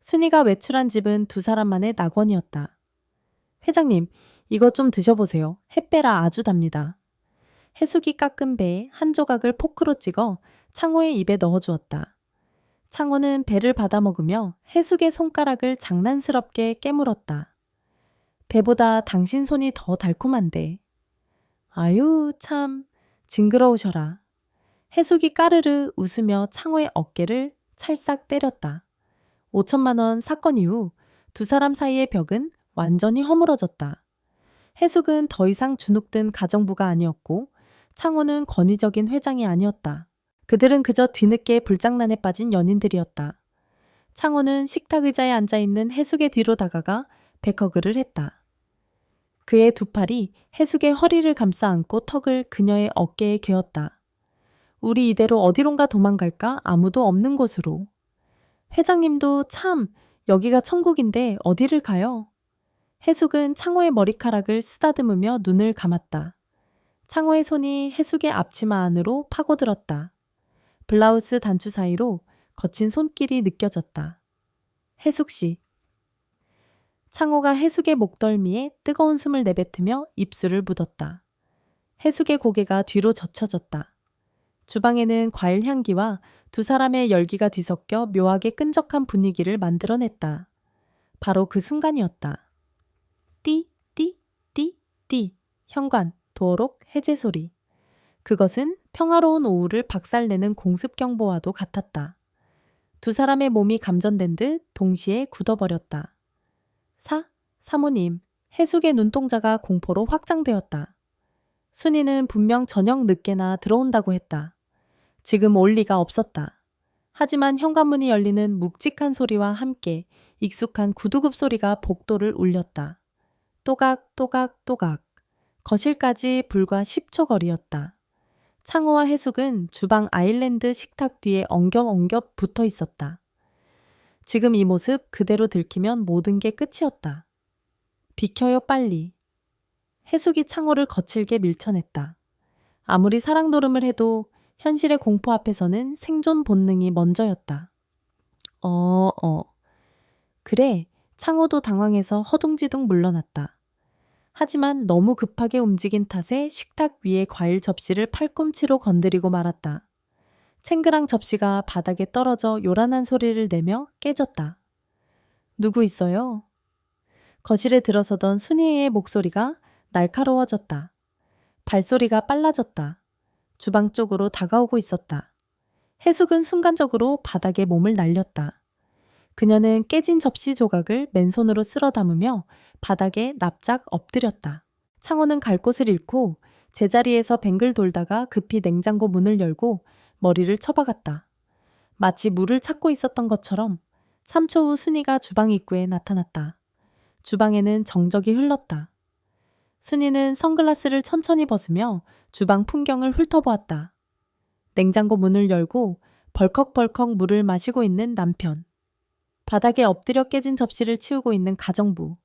순이가 외출한 집은 두 사람만의 낙원이었다. 회장님, 이거 좀 드셔보세요. 햇배라 아주 답니다. 해숙이 깎은 배에 한 조각을 포크로 찍어 창호의 입에 넣어주었다. 창호는 배를 받아먹으며 해숙의 손가락을 장난스럽게 깨물었다. 배보다 당신 손이 더 달콤한데. 아유, 참 징그러우셔라. 해숙이 까르르 웃으며 창호의 어깨를 찰싹 때렸다. 5천만 원 사건 이후 두 사람 사이의 벽은 완전히 허물어졌다. 해숙은 더 이상 주눅든 가정부가 아니었고 창호는 권위적인 회장이 아니었다. 그들은 그저 뒤늦게 불장난에 빠진 연인들이었다. 창호는 식탁 의자에 앉아있는 해숙의 뒤로 다가가 백허그를 했다. 그의 두 팔이 해숙의 허리를 감싸 안고 턱을 그녀의 어깨에 괴었다. 우리 이대로 어디론가 도망갈까? 아무도 없는 곳으로. 회장님도 참 여기가 천국인데 어디를 가요? 해숙은 창호의 머리카락을 쓰다듬으며 눈을 감았다. 창호의 손이 해숙의 앞치마 안으로 파고들었다. 블라우스 단추 사이로 거친 손길이 느껴졌다. 해숙 씨. 창호가 해숙의 목덜미에 뜨거운 숨을 내뱉으며 입술을 묻었다. 해숙의 고개가 뒤로 젖혀졌다. 주방에는 과일 향기와 두 사람의 열기가 뒤섞여 묘하게 끈적한 분위기를 만들어냈다. 바로 그 순간이었다. 띠, 띠, 띠, 띠. 현관, 도어록 해제 소리. 그것은 평화로운 오후를 박살내는 공습경보와도 같았다. 두 사람의 몸이 감전된 듯 동시에 굳어버렸다. 사모님. 해숙의 눈동자가 공포로 확장되었다. 순이는 분명 저녁 늦게나 들어온다고 했다. 지금 올 리가 없었다. 하지만 현관문이 열리는 묵직한 소리와 함께 익숙한 구두굽 소리가 복도를 울렸다. 또각 또각 또각. 거실까지 불과 10초 거리였다. 창호와 해숙은 주방 아일랜드 식탁 뒤에 엉겹 붙어 있었다. 지금 이 모습 그대로 들키면 모든 게 끝이었다. 비켜요 빨리. 해숙이 창호를 거칠게 밀쳐냈다. 아무리 사랑 노름을 해도 현실의 공포 앞에서는 생존 본능이 먼저였다. 그래, 창호도 당황해서 허둥지둥 물러났다. 하지만 너무 급하게 움직인 탓에 식탁 위의 과일 접시를 팔꿈치로 건드리고 말았다. 챙그랑 접시가 바닥에 떨어져 요란한 소리를 내며 깨졌다. 누구 있어요? 거실에 들어서던 순이의 목소리가 날카로워졌다. 발소리가 빨라졌다. 주방 쪽으로 다가오고 있었다. 해숙은 순간적으로 바닥에 몸을 날렸다. 그녀는 깨진 접시 조각을 맨손으로 쓸어 담으며 바닥에 납작 엎드렸다. 창호는 갈 곳을 잃고 제자리에서 뱅글 돌다가 급히 냉장고 문을 열고 머리를 쳐박았다. 마치 물을 찾고 있었던 것처럼 3초 후 순이가 주방 입구에 나타났다. 주방에는 정적이 흘렀다. 순이는 선글라스를 천천히 벗으며 주방 풍경을 훑어보았다. 냉장고 문을 열고 벌컥벌컥 물을 마시고 있는 남편. 바닥에 엎드려 깨진 접시를 치우고 있는 가정부.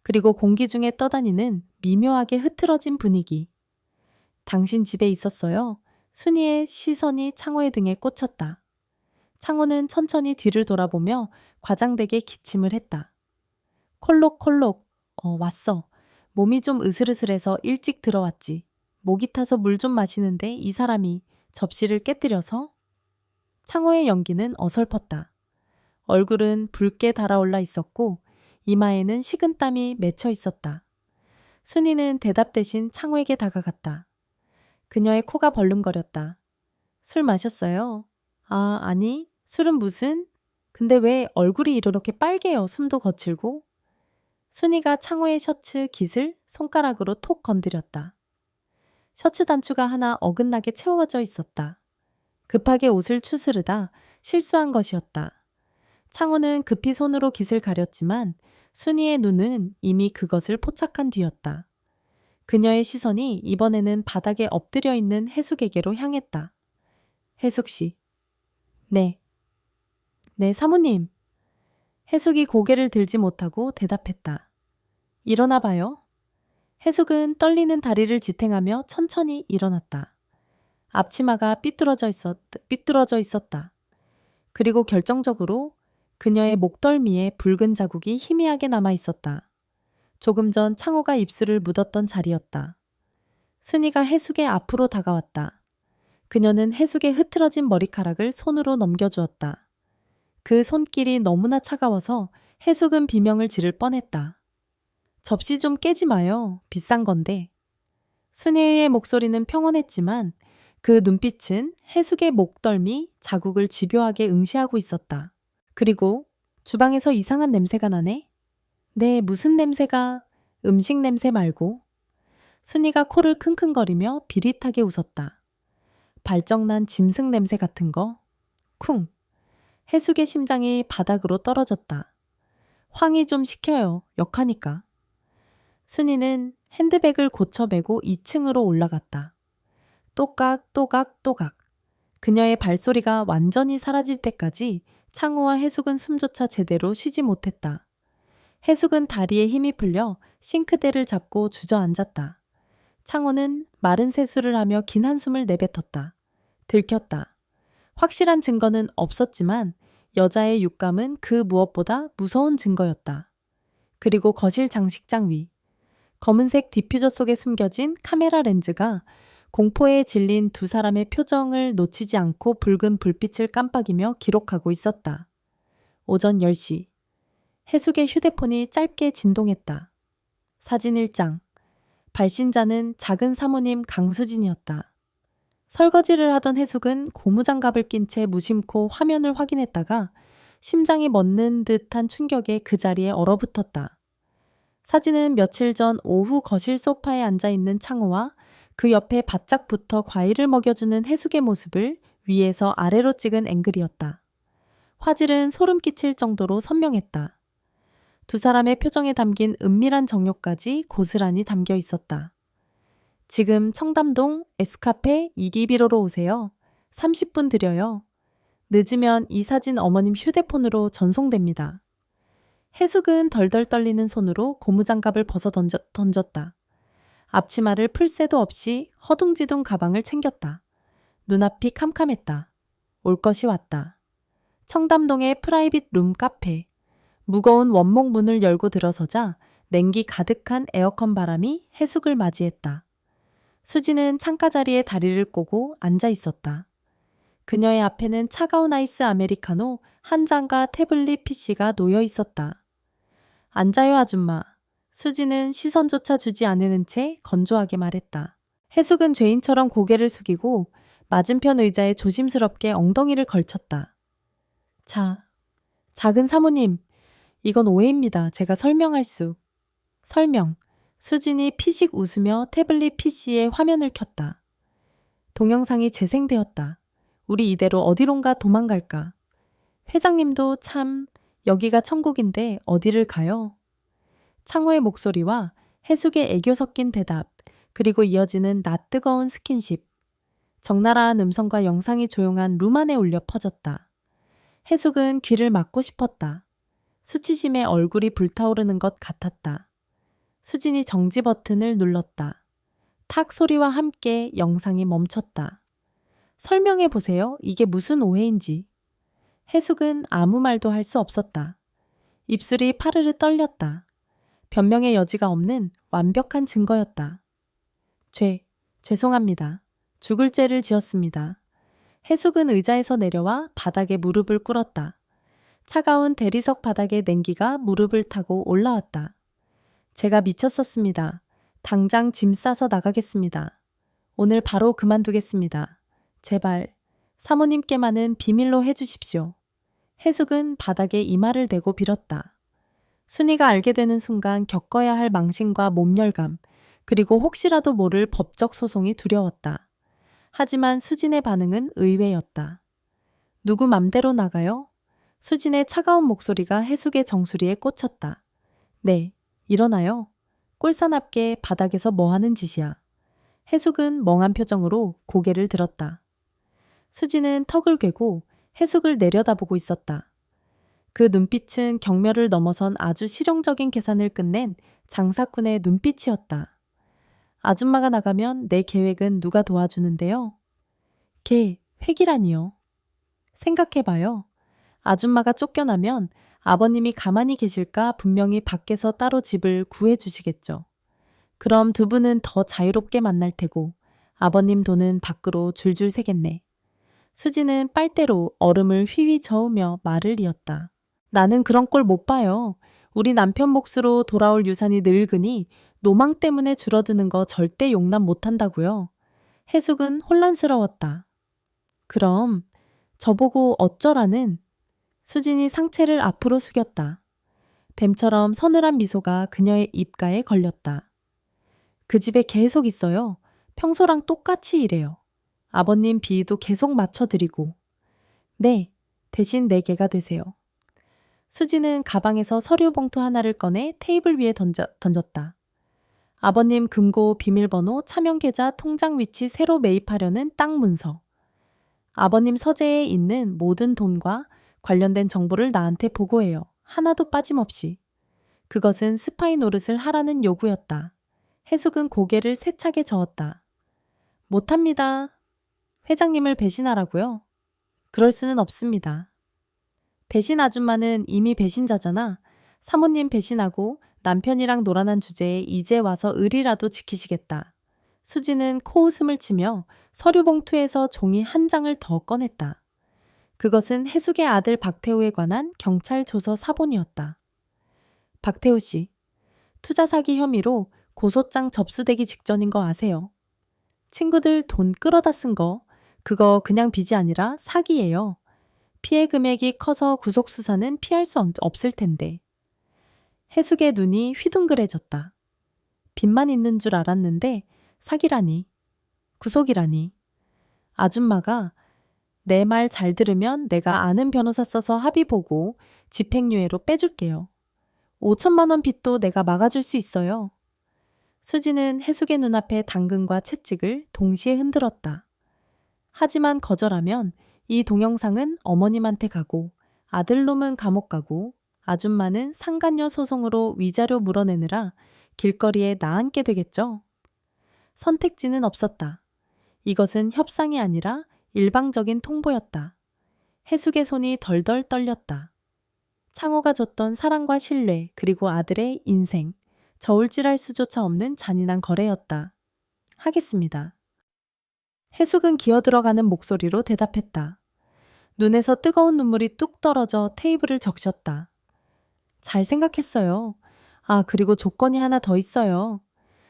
그리고 공기 중에 떠다니는 미묘하게 흐트러진 분위기. 당신 집에 있었어요. 순이의 시선이 창호의 등에 꽂혔다. 창호는 천천히 뒤를 돌아보며 과장되게 기침을 했다. 콜록콜록. 왔어. 몸이 좀 으슬으슬해서 일찍 들어왔지. 목이 타서 물 좀 마시는데 이 사람이 접시를 깨뜨려서. 창호의 연기는 어설펐다. 얼굴은 붉게 달아올라 있었고 이마에는 식은땀이 맺혀 있었다. 순이는 대답 대신 창호에게 다가갔다. 그녀의 코가 벌렁거렸다. 술 마셨어요? 아, 아니. 술은 무슨? 근데 왜 얼굴이 이렇게 빨개요? 숨도 거칠고. 순이가 창호의 셔츠 깃을 손가락으로 톡 건드렸다. 셔츠 단추가 하나 어긋나게 채워져 있었다. 급하게 옷을 추스르다 실수한 것이었다. 창호는 급히 손으로 깃을 가렸지만 순이의 눈은 이미 그것을 포착한 뒤였다. 그녀의 시선이 이번에는 바닥에 엎드려 있는 해숙에게로 향했다. 해숙 씨. 네. 네, 사모님. 해숙이 고개를 들지 못하고 대답했다. 일어나 봐요. 해숙은 떨리는 다리를 지탱하며 천천히 일어났다. 앞치마가 삐뚤어져 있었다. 그리고 결정적으로 그녀의 목덜미에 붉은 자국이 희미하게 남아 있었다. 조금 전 창호가 입술을 묻었던 자리였다. 순이가 해숙의 앞으로 다가왔다. 그녀는 해숙의 흐트러진 머리카락을 손으로 넘겨주었다. 그 손길이 너무나 차가워서 해숙은 비명을 지를 뻔했다. 접시 좀 깨지 마요. 비싼 건데. 순이의 목소리는 평온했지만 그 눈빛은 해숙의 목덜미 자국을 집요하게 응시하고 있었다. 그리고 주방에서 이상한 냄새가 나네? 네, 무슨 냄새가? 음식 냄새 말고. 순이가 코를 킁킁거리며 비릿하게 웃었다. 발정난 짐승 냄새 같은 거? 쿵. 해숙의 심장이 바닥으로 떨어졌다. 황이 좀 시켜요. 역하니까. 순이는 핸드백을 고쳐매고 2층으로 올라갔다. 또각또각또각. 그녀의 발소리가 완전히 사라질 때까지 창호와 해숙은 숨조차 제대로 쉬지 못했다. 해숙은 다리에 힘이 풀려 싱크대를 잡고 주저앉았다. 창호는 마른 세수를 하며 긴 한숨을 내뱉었다. 들켰다. 확실한 증거는 없었지만 여자의 육감은 그 무엇보다 무서운 증거였다. 그리고 거실 장식장 위. 검은색 디퓨저 속에 숨겨진 카메라 렌즈가 공포에 질린 두 사람의 표정을 놓치지 않고 붉은 불빛을 깜빡이며 기록하고 있었다. 오전 10시. 해숙의 휴대폰이 짧게 진동했다. 사진 1장. 발신자는 작은 사모님 강수진이었다. 설거지를 하던 해숙은 고무장갑을 낀 채 무심코 화면을 확인했다가 심장이 멎는 듯한 충격에 그 자리에 얼어붙었다. 사진은 며칠 전 오후 거실 소파에 앉아있는 창호와 그 옆에 바짝 붙어 과일을 먹여주는 해숙의 모습을 위에서 아래로 찍은 앵글이었다. 화질은 소름 끼칠 정도로 선명했다. 두 사람의 표정에 담긴 은밀한 정욕까지 고스란히 담겨 있었다. 지금 청담동 에스카페 2기비로로 오세요. 30분 드려요. 늦으면 이 사진 어머님 휴대폰으로 전송됩니다. 해숙은 덜덜 떨리는 손으로 고무장갑을 벗어 던졌다. 앞치마를 풀 새도 없이 허둥지둥 가방을 챙겼다. 눈앞이 캄캄했다. 올 것이 왔다. 청담동의 프라이빗 룸 카페. 무거운 원목 문을 열고 들어서자 냉기 가득한 에어컨 바람이 해숙을 맞이했다. 수지는 창가 자리에 다리를 꼬고 앉아 있었다. 그녀의 앞에는 차가운 아이스 아메리카노 한 잔과 태블릿 PC가 놓여 있었다. 앉아요, 아줌마. 수지는 시선조차 주지 않는 채 건조하게 말했다. 해숙은 죄인처럼 고개를 숙이고 맞은편 의자에 조심스럽게 엉덩이를 걸쳤다. 자, 작은 사모님, 이건 오해입니다. 제가 설명. 수진이 피식 웃으며 태블릿 PC에 화면을 켰다. 동영상이 재생되었다. 우리 이대로 어디론가 도망갈까? 회장님도 참 여기가 천국인데 어디를 가요? 창호의 목소리와 해숙의 애교 섞인 대답, 그리고 이어지는 낯뜨거운 스킨십. 적나라한 음성과 영상이 조용한 룸 안에 울려 퍼졌다. 해숙은 귀를 막고 싶었다. 수치심에 얼굴이 불타오르는 것 같았다. 수진이 정지 버튼을 눌렀다. 탁 소리와 함께 영상이 멈췄다. 설명해 보세요. 이게 무슨 오해인지. 해숙은 아무 말도 할 수 없었다. 입술이 파르르 떨렸다. 변명의 여지가 없는 완벽한 증거였다. 죄송합니다. 죽을 죄를 지었습니다. 해숙은 의자에서 내려와 바닥에 무릎을 꿇었다. 차가운 대리석 바닥에 냉기가 무릎을 타고 올라왔다. 제가 미쳤었습니다. 당장 짐 싸서 나가겠습니다. 오늘 바로 그만두겠습니다. 제발 사모님께만은 비밀로 해주십시오. 해숙은 바닥에 이마를 대고 빌었다. 순이가 알게 되는 순간 겪어야 할 망신과 몸열감, 그리고 혹시라도 모를 법적 소송이 두려웠다. 하지만 수진의 반응은 의외였다. 누구 맘대로 나가요? 수진의 차가운 목소리가 해숙의 정수리에 꽂혔다. 네, 일어나요. 꼴사납게 바닥에서 뭐하는 짓이야. 해숙은 멍한 표정으로 고개를 들었다. 수진은 턱을 괴고 해숙을 내려다보고 있었다. 그 눈빛은 경멸을 넘어선 아주 실용적인 계산을 끝낸 장사꾼의 눈빛이었다. 아줌마가 나가면 내 계획은 누가 도와주는데요? 계획이라니요. 생각해봐요. 아줌마가 쫓겨나면 아버님이 가만히 계실까 분명히 밖에서 따로 집을 구해주시겠죠. 그럼 두 분은 더 자유롭게 만날 테고 아버님 돈은 밖으로 줄줄 새겠네. 수지는 빨대로 얼음을 휘휘 저으며 말을 이었다. 나는 그런 꼴 못 봐요. 우리 남편 몫으로 돌아올 유산이 늙으니 노망 때문에 줄어드는 거 절대 용납 못한다고요. 해숙은 혼란스러웠다. 그럼 저보고 어쩌라는? 수진이 상체를 앞으로 숙였다. 뱀처럼 서늘한 미소가 그녀의 입가에 걸렸다. 그 집에 계속 있어요. 평소랑 똑같이 일해요. 아버님 비위도 계속 맞춰드리고. 네, 대신 내 개가 되세요. 수지는 가방에서 서류 봉투 하나를 꺼내 테이블 위에 던졌다. 아버님 금고 비밀번호 차명계좌 통장 위치 새로 매입하려는 땅 문서. 아버님 서재에 있는 모든 돈과 관련된 정보를 나한테 보고해요. 하나도 빠짐없이. 그것은 스파이 노릇을 하라는 요구였다. 해숙은 고개를 세차게 저었다. 못합니다. 회장님을 배신하라고요? 그럴 수는 없습니다. 배신 아줌마는 이미 배신자잖아. 사모님 배신하고 남편이랑 놀아난 주제에 이제 와서 의리라도 지키시겠다. 수지는 코웃음을 치며 서류 봉투에서 종이 한 장을 더 꺼냈다. 그것은 해숙의 아들 박태호에 관한 경찰 조서 사본이었다. 박태호 씨, 투자 사기 혐의로 고소장 접수되기 직전인 거 아세요? 친구들 돈 끌어다 쓴 거, 그거 그냥 빚이 아니라 사기예요. 피해 금액이 커서 구속 수사는 피할 수 없을 텐데. 해숙의 눈이 휘둥그레졌다. 빚만 있는 줄 알았는데 사기라니. 구속이라니. 아줌마가 내 말 잘 들으면 내가 아는 변호사 써서 합의 보고 집행유예로 빼줄게요. 5천만 원 빚도 내가 막아줄 수 있어요. 수지는 해숙의 눈앞에 당근과 채찍을 동시에 흔들었다. 하지만 거절하면 이 동영상은 어머님한테 가고 아들놈은 감옥 가고 아줌마는 상간녀 소송으로 위자료 물어내느라 길거리에 나앉게 되겠죠. 선택지는 없었다. 이것은 협상이 아니라 일방적인 통보였다. 해숙의 손이 덜덜 떨렸다. 창호가 줬던 사랑과 신뢰 그리고 아들의 인생, 저울질할 수조차 없는 잔인한 거래였다. 하겠습니다. 해숙은 기어들어가는 목소리로 대답했다. 눈에서 뜨거운 눈물이 뚝 떨어져 테이블을 적셨다. 잘 생각했어요. 아, 그리고 조건이 하나 더 있어요.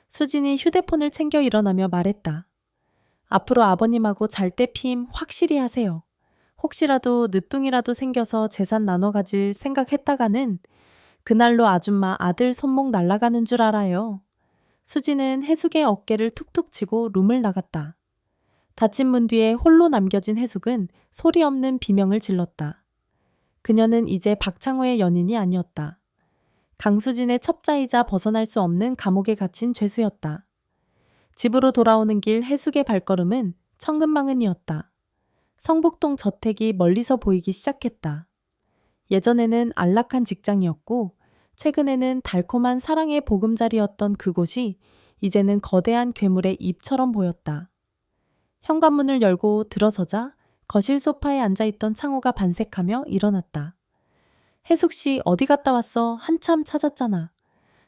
수진이 휴대폰을 챙겨 일어나며 말했다. 앞으로 아버님하고 잘 때 피임 확실히 하세요. 혹시라도 늦둥이라도 생겨서 재산 나눠 가질 생각했다가는 그날로 아줌마 아들 손목 날아가는 줄 알아요. 수지는 해숙의 어깨를 툭툭 치고 룸을 나갔다. 닫힌 문 뒤에 홀로 남겨진 해숙은 소리 없는 비명을 질렀다. 그녀는 이제 박창호의 연인이 아니었다. 강수진의 첩자이자 벗어날 수 없는 감옥에 갇힌 죄수였다. 집으로 돌아오는 길 해숙의 발걸음은 천근만근이었다. 성북동 저택이 멀리서 보이기 시작했다. 예전에는 안락한 직장이었고 최근에는 달콤한 사랑의 보금자리였던 그곳이 이제는 거대한 괴물의 입처럼 보였다. 현관문을 열고 들어서자 거실 소파에 앉아있던 창호가 반색하며 일어났다. 혜숙 씨 어디 갔다 왔어? 한참 찾았잖아.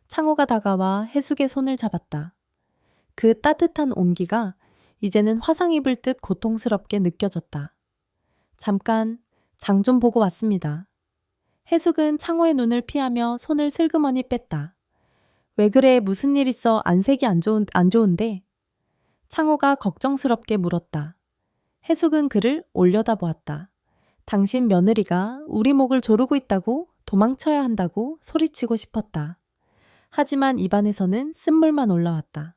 창호가 다가와 혜숙의 손을 잡았다. 그 따뜻한 온기가 이제는 화상 입을 듯 고통스럽게 느껴졌다. 잠깐 장 좀 보고 왔습니다. 혜숙은 창호의 눈을 피하며 손을 슬그머니 뺐다. 왜 그래? 무슨 일 있어? 안색이 안 좋은데? 창호가 걱정스럽게 물었다. 혜숙은 그를 올려다보았다. 당신 며느리가 우리 목을 조르고 있다고 도망쳐야 한다고 소리치고 싶었다. 하지만 입안에서는 쓴물만 올라왔다.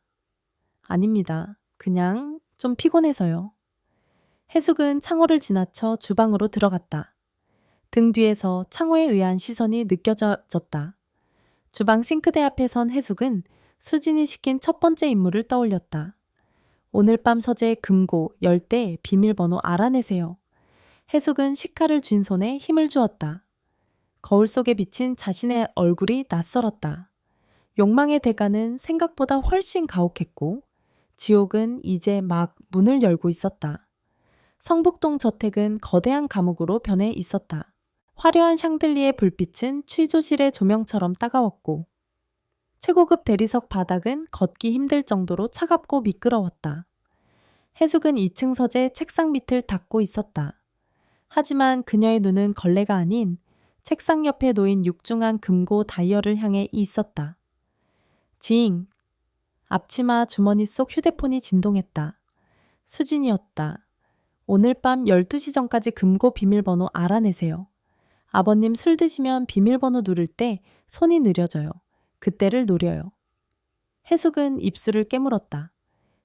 아닙니다. 그냥 좀 피곤해서요. 혜숙은 창호를 지나쳐 주방으로 들어갔다. 등 뒤에서 창호에 의한 시선이 느껴졌다. 주방 싱크대 앞에 선 혜숙은 수진이 시킨 첫 번째 임무를 떠올렸다. 오늘 밤 서재 금고 열 때 비밀번호 알아내세요. 혜숙은 식칼을 쥔 손에 힘을 주었다. 거울 속에 비친 자신의 얼굴이 낯설었다. 욕망의 대가는 생각보다 훨씬 가혹했고 지옥은 이제 막 문을 열고 있었다. 성북동 저택은 거대한 감옥으로 변해 있었다. 화려한 샹들리의 불빛은 취조실의 조명처럼 따가웠고 최고급 대리석 바닥은 걷기 힘들 정도로 차갑고 미끄러웠다. 혜숙은 2층 서재 책상 밑을 닦고 있었다. 하지만 그녀의 눈은 걸레가 아닌 책상 옆에 놓인 육중한 금고 다이얼을 향해 있었다. 징! 앞치마 주머니 속 휴대폰이 진동했다. 수진이었다. 오늘 밤 12시 전까지 금고 비밀번호 알아내세요. 아버님 술 드시면 비밀번호 누를 때 손이 느려져요. 그때를 노려요. 혜숙은 입술을 깨물었다.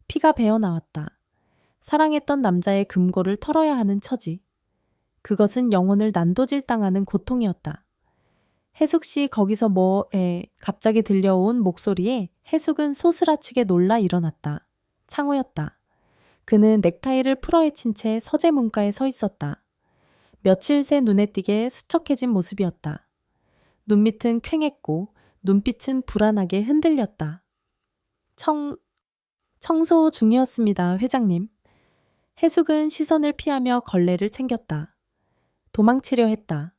피가 배어나왔다. 사랑했던 남자의 금고를 털어야 하는 처지. 그것은 영혼을 난도질당하는 고통이었다. 혜숙 씨 거기서 뭐에 갑자기 들려온 목소리에 혜숙은 소스라치게 놀라 일어났다. 창호였다. 그는 넥타이를 풀어헤친 채 서재 문가에 서 있었다. 며칠 새 눈에 띄게 수척해진 모습이었다. 눈밑은 퀭했고 눈빛은 불안하게 흔들렸다. 청소 중이었습니다, 회장님. 혜숙은 시선을 피하며 걸레를 챙겼다. 도망치려 했다.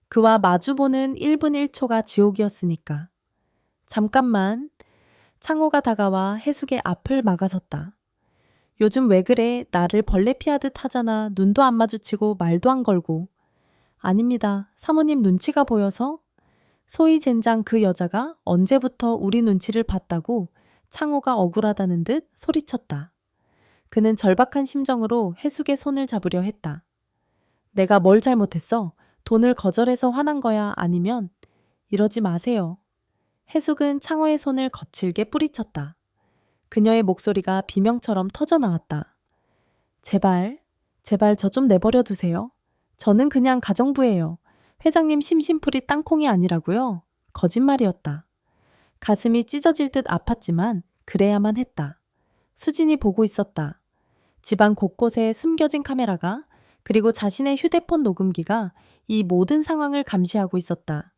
그와 마주보는 1분 1초가 지옥이었으니까. 잠깐만. 창호가 다가와 혜숙의 앞을 막아섰다. 요즘 왜 그래? 나를 벌레 피하듯 하잖아. 눈도 안 마주치고 말도 안 걸고. 아닙니다. 사모님 눈치가 보여서? 소위 젠장 그 여자가 언제부터 우리 눈치를 봤다고 창호가 억울하다는 듯 소리쳤다. 그는 절박한 심정으로 혜숙의 손을 잡으려 했다. 내가 뭘 잘못했어? 돈을 거절해서 화난 거야? 아니면 이러지 마세요. 혜숙은 창호의 손을 거칠게 뿌리쳤다. 그녀의 목소리가 비명처럼 터져나왔다. 제발 저 좀 내버려 두세요. 저는 그냥 가정부예요. 회장님 심심풀이 땅콩이 아니라고요? 거짓말이었다. 가슴이 찢어질 듯 아팠지만 그래야만 했다. 수진이 보고 있었다. 집안 곳곳에 숨겨진 카메라가 그리고 자신의 휴대폰 녹음기가 이 모든 상황을 감시하고 있었다.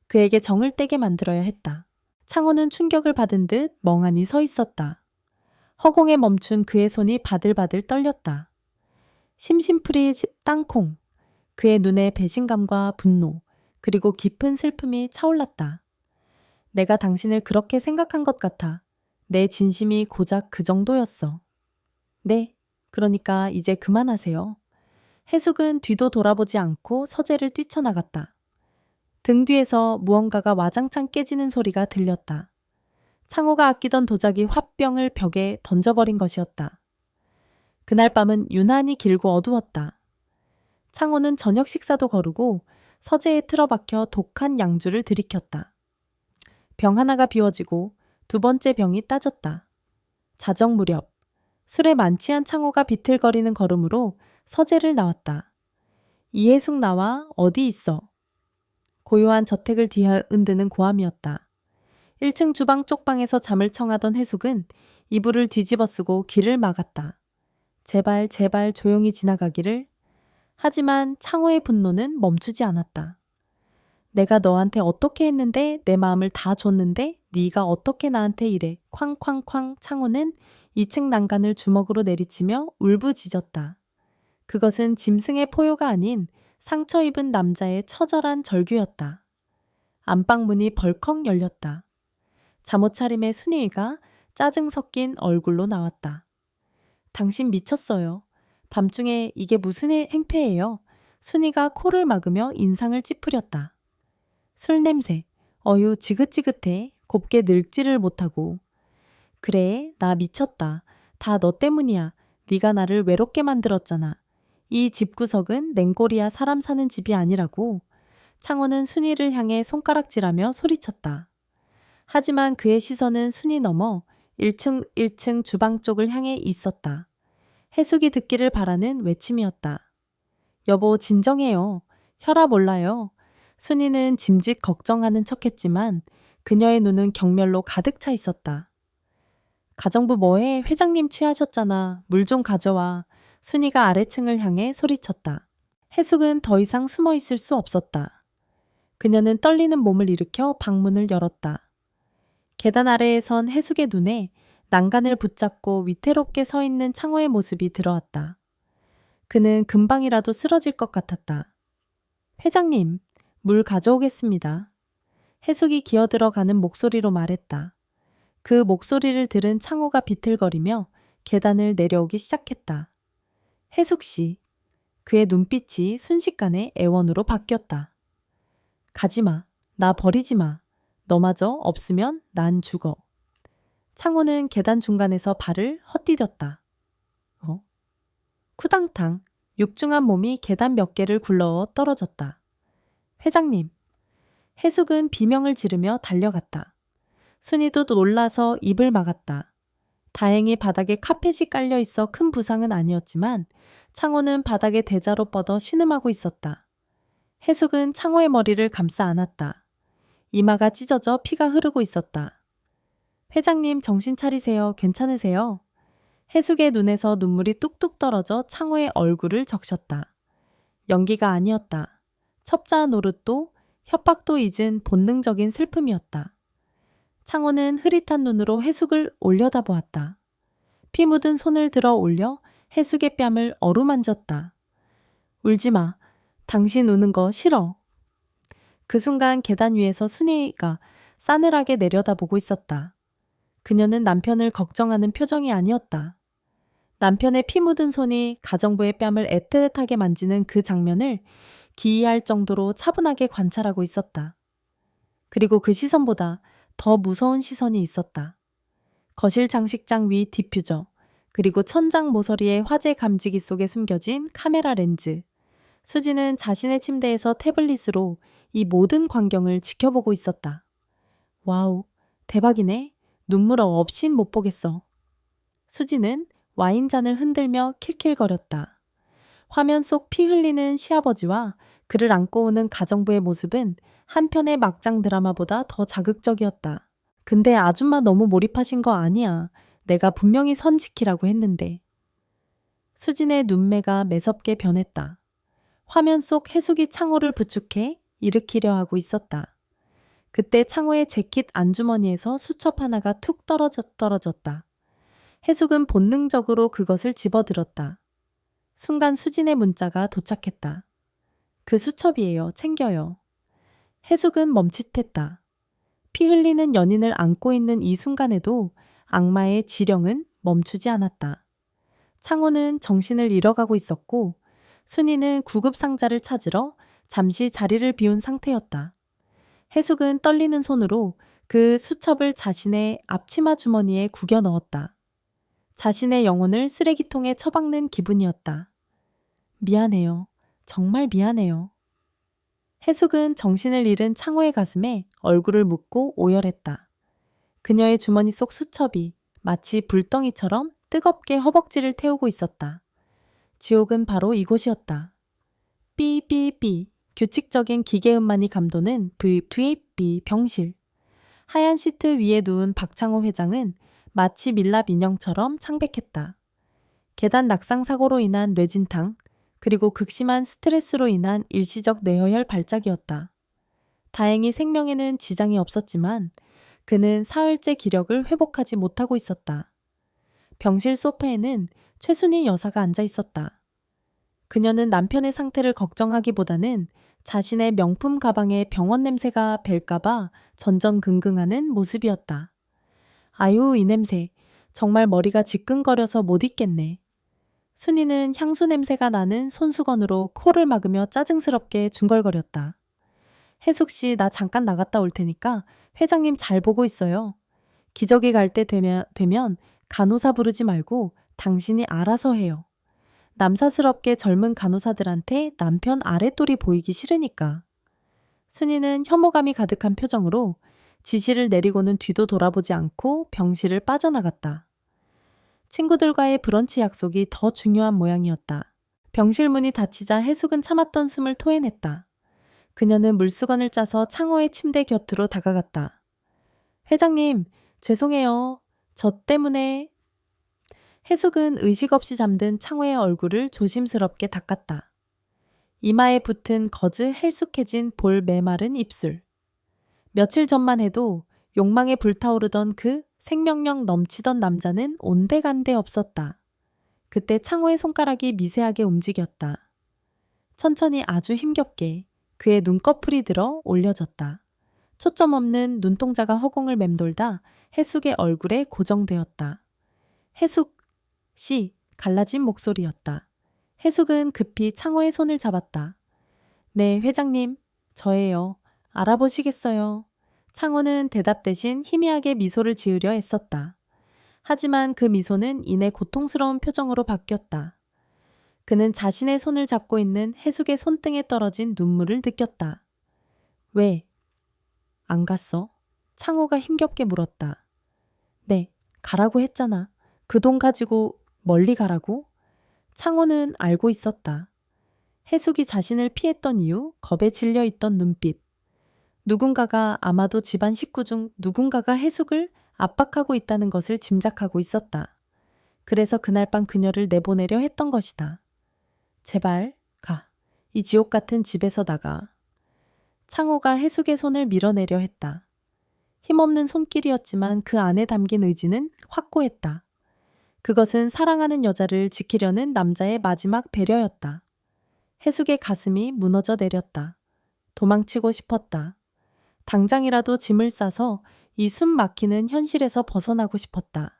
그에게 정을 떼게 만들어야 했다. 창호는 충격을 받은 듯 멍하니 서 있었다. 허공에 멈춘 그의 손이 바들바들 떨렸다. 심심풀이 땅콩. 그의 눈에 배신감과 분노, 그리고 깊은 슬픔이 차올랐다. 내가 당신을 그렇게 생각한 것 같아. 내 진심이 고작 그 정도였어. 네, 그러니까 이제 그만하세요. 혜숙은 뒤도 돌아보지 않고 서재를 뛰쳐나갔다. 등 뒤에서 무언가가 와장창 깨지는 소리가 들렸다. 창호가 아끼던 도자기 화병을 벽에 던져버린 것이었다. 그날 밤은 유난히 길고 어두웠다. 창호는 저녁 식사도 거르고 서재에 틀어박혀 독한 양주를 들이켰다. 병 하나가 비워지고 두 번째 병이 따졌다. 자정 무렵 술에 만취한 창호가 비틀거리는 걸음으로 서재를 나왔다. 이혜숙 나와 어디 있어? 고요한 저택을 뒤흔드는 고함이었다. 1층 주방 쪽방에서 잠을 청하던 혜숙은 이불을 뒤집어 쓰고 귀를 막았다. 제발 조용히 지나가기를. 하지만 창호의 분노는 멈추지 않았다. 내가 너한테 어떻게 했는데 내 마음을 다 줬는데 네가 어떻게 나한테 이래. 쾅쾅쾅 창호는 2층 난간을 주먹으로 내리치며 울부짖었다. 그것은 짐승의 포효가 아닌 상처 입은 남자의 처절한 절규였다. 안방문이 벌컥 열렸다. 잠옷 차림의 순이가 짜증 섞인 얼굴로 나왔다. 당신 미쳤어요. 밤중에 이게 무슨 행패예요? 순이가 코를 막으며 인상을 찌푸렸다. 술 냄새. 어유 지긋지긋해. 곱게 늙지를 못하고. 그래, 나 미쳤다. 다 너 때문이야. 네가 나를 외롭게 만들었잖아. 이 집구석은 냉골이야 사람 사는 집이 아니라고. 창호는 순이를 향해 손가락질하며 소리쳤다. 하지만 그의 시선은 순이 넘어 1층 주방 쪽을 향해 있었다. 해숙이 듣기를 바라는 외침이었다. 여보, 진정해요. 혈압 올라요. 순이는 짐짓 걱정하는 척했지만 그녀의 눈은 경멸로 가득 차 있었다. 가정부 뭐해? 회장님 취하셨잖아. 물 좀 가져와. 순이가 아래층을 향해 소리쳤다. 해숙은 더 이상 숨어 있을 수 없었다. 그녀는 떨리는 몸을 일으켜 방문을 열었다. 계단 아래에 선 해숙의 눈에 난간을 붙잡고 위태롭게 서 있는 창호의 모습이 들어왔다. 그는 금방이라도 쓰러질 것 같았다. 회장님, 물 가져오겠습니다. 해숙이 기어들어가는 목소리로 말했다. 그 목소리를 들은 창호가 비틀거리며 계단을 내려오기 시작했다. 해숙 씨. 그의 눈빛이 순식간에 애원으로 바뀌었다. 가지마. 나 버리지 마. 너마저 없으면 난 죽어. 창호는 계단 중간에서 발을 헛디뎠다. 쿠당탕. 육중한 몸이 계단 몇 개를 굴러어 떨어졌다. 회장님. 해숙은 비명을 지르며 달려갔다. 순이도 놀라서 입을 막았다. 다행히 바닥에 카펫이 깔려 있어 큰 부상은 아니었지만 창호는 바닥에 대자로 뻗어 신음하고 있었다. 해숙은 창호의 머리를 감싸 안았다. 이마가 찢어져 피가 흐르고 있었다. 회장님, 정신 차리세요. 괜찮으세요? 해숙의 눈에서 눈물이 뚝뚝 떨어져 창호의 얼굴을 적셨다. 연기가 아니었다. 첩자 노릇도 협박도 잊은 본능적인 슬픔이었다. 창호는 흐릿한 눈으로 해숙을 올려다보았다. 피 묻은 손을 들어 올려 해숙의 뺨을 어루만졌다. 울지마. 당신 우는 거 싫어. 그 순간 계단 위에서 순이가 싸늘하게 내려다보고 있었다. 그녀는 남편을 걱정하는 표정이 아니었다. 남편의 피 묻은 손이 가정부의 뺨을 애틋하게 만지는 그 장면을 기이할 정도로 차분하게 관찰하고 있었다. 그리고 그 시선보다 더 무서운 시선이 있었다. 거실 장식장 위 디퓨저, 그리고 천장 모서리의 화재 감지기 속에 숨겨진 카메라 렌즈. 수지는 자신의 침대에서 태블릿으로 이 모든 광경을 지켜보고 있었다. 와우, 대박이네. 눈물 없인 못 보겠어. 수지는 와인잔을 흔들며 킬킬거렸다. 화면 속 피 흘리는 시아버지와 그를 안고 오는 가정부의 모습은 한편의 막장 드라마보다 더 자극적이었다. 근데 아줌마 너무 몰입하신 거 아니야. 내가 분명히 선 지키라고 했는데. 수진의 눈매가 매섭게 변했다. 화면 속 해숙이 창호를 부축해 일으키려 하고 있었다. 그때 창호의 재킷 안주머니에서 수첩 하나가 툭 떨어졌다. 해숙은 본능적으로 그것을 집어들었다. 순간 수진의 문자가 도착했다. 그 수첩이에요. 챙겨요. 해숙은 멈칫했다. 피 흘리는 연인을 안고 있는 이 순간에도 악마의 지령은 멈추지 않았다. 창호는 정신을 잃어가고 있었고 순이는 구급 상자를 찾으러 잠시 자리를 비운 상태였다. 해숙은 떨리는 손으로 그 수첩을 자신의 앞치마 주머니에 구겨 넣었다. 자신의 영혼을 쓰레기통에 처박는 기분이었다. 미안해요. 정말 미안해요. 해숙은 정신을 잃은 창호의 가슴에 얼굴을 묻고 오열했다. 그녀의 주머니 속 수첩이 마치 불덩이처럼 뜨겁게 허벅지를 태우고 있었다. 지옥은 바로 이곳이었다. 삐삐삐 규칙적인 기계음만이 감도는 VVB 병실. 하얀 시트 위에 누운 박창호 회장은 마치 밀랍 인형처럼 창백했다. 계단 낙상 사고로 인한 뇌진탕, 그리고 극심한 스트레스로 인한 일시적 뇌허혈 발작이었다. 다행히 생명에는 지장이 없었지만 그는 사흘째 기력을 회복하지 못하고 있었다. 병실 소파에는 최순희 여사가 앉아 있었다. 그녀는 남편의 상태를 걱정하기보다는 자신의 명품 가방에 병원 냄새가 벨까봐 전전긍긍하는 모습이었다. 아유, 이 냄새. 정말 머리가 지끈거려서 못 있겠네. 순이는 향수 냄새가 나는 손수건으로 코를 막으며 짜증스럽게 중얼거렸다. 혜숙 씨, 나 잠깐 나갔다 올 테니까 회장님 잘 보고 있어요. 기저귀 갈 때 되면 간호사 부르지 말고 당신이 알아서 해요. 남사스럽게 젊은 간호사들한테 남편 아랫돌이 보이기 싫으니까. 순이는 혐오감이 가득한 표정으로 지시를 내리고는 뒤도 돌아보지 않고 병실을 빠져나갔다. 친구들과의 브런치 약속이 더 중요한 모양이었다. 병실 문이 닫히자 해숙은 참았던 숨을 토해냈다. 그녀는 물수건을 짜서 창호의 침대 곁으로 다가갔다. 회장님, 죄송해요. 저 때문에. 해숙은 의식 없이 잠든 창호의 얼굴을 조심스럽게 닦았다. 이마에 붙은 거즈 헬쑥해진 볼 메마른 입술. 며칠 전만 해도 욕망에 불타오르던 그 생명력 넘치던 남자는 온데간데 없었다. 그때 창호의 손가락이 미세하게 움직였다. 천천히 아주 힘겹게 그의 눈꺼풀이 들어 올려졌다. 초점 없는 눈동자가 허공을 맴돌다 해숙의 얼굴에 고정되었다. 해숙 씨, 갈라진 목소리였다. 해숙은 급히 창호의 손을 잡았다. 네, 회장님, 저예요. 알아보시겠어요. 창호는 대답 대신 희미하게 미소를 지으려 애썼다. 하지만 그 미소는 이내 고통스러운 표정으로 바뀌었다. 그는 자신의 손을 잡고 있는 해숙의 손등에 떨어진 눈물을 느꼈다. 왜? 안 갔어? 창호가 힘겹게 물었다. 네, 가라고 했잖아. 그 돈 가지고 멀리 가라고? 창호는 알고 있었다. 해숙이 자신을 피했던 이유, 겁에 질려 있던 눈빛. 누군가가 아마도 집안 식구 중 누군가가 해숙을 압박하고 있다는 것을 짐작하고 있었다. 그래서 그날 밤 그녀를 내보내려 했던 것이다. 제발 가. 이 지옥 같은 집에서 나가. 창호가 해숙의 손을 밀어내려 했다. 힘없는 손길이었지만 그 안에 담긴 의지는 확고했다. 그것은 사랑하는 여자를 지키려는 남자의 마지막 배려였다. 해숙의 가슴이 무너져 내렸다. 도망치고 싶었다. 당장이라도 짐을 싸서 이 숨 막히는 현실에서 벗어나고 싶었다.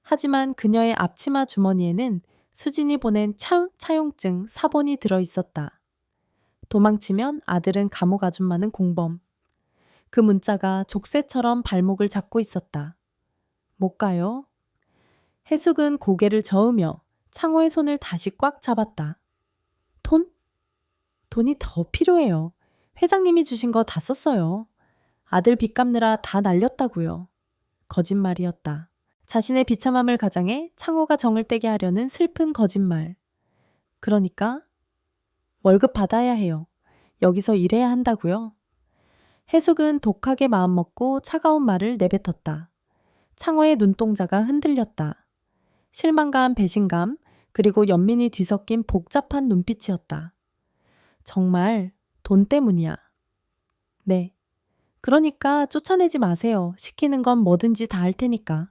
하지만 그녀의 앞치마 주머니에는 수진이 보낸 차용증 사본이 들어 있었다. 도망치면 아들은 감옥 아줌마는 공범. 그 문자가 족쇄처럼 발목을 잡고 있었다. 못 가요? 해숙은 고개를 저으며 창호의 손을 다시 꽉 잡았다. 돈? 돈이 더 필요해요. 회장님이 주신 거 다 썼어요. 아들 빚 갚느라 다 날렸다고요. 거짓말이었다. 자신의 비참함을 가장해 창호가 정을 떼게 하려는 슬픈 거짓말. 그러니까 월급 받아야 해요. 여기서 일해야 한다고요. 해숙은 독하게 마음먹고 차가운 말을 내뱉었다. 창호의 눈동자가 흔들렸다. 실망감, 배신감, 그리고 연민이 뒤섞인 복잡한 눈빛이었다. 정말 돈 때문이야. 네. 그러니까 쫓아내지 마세요. 시키는 건 뭐든지 다 할 테니까.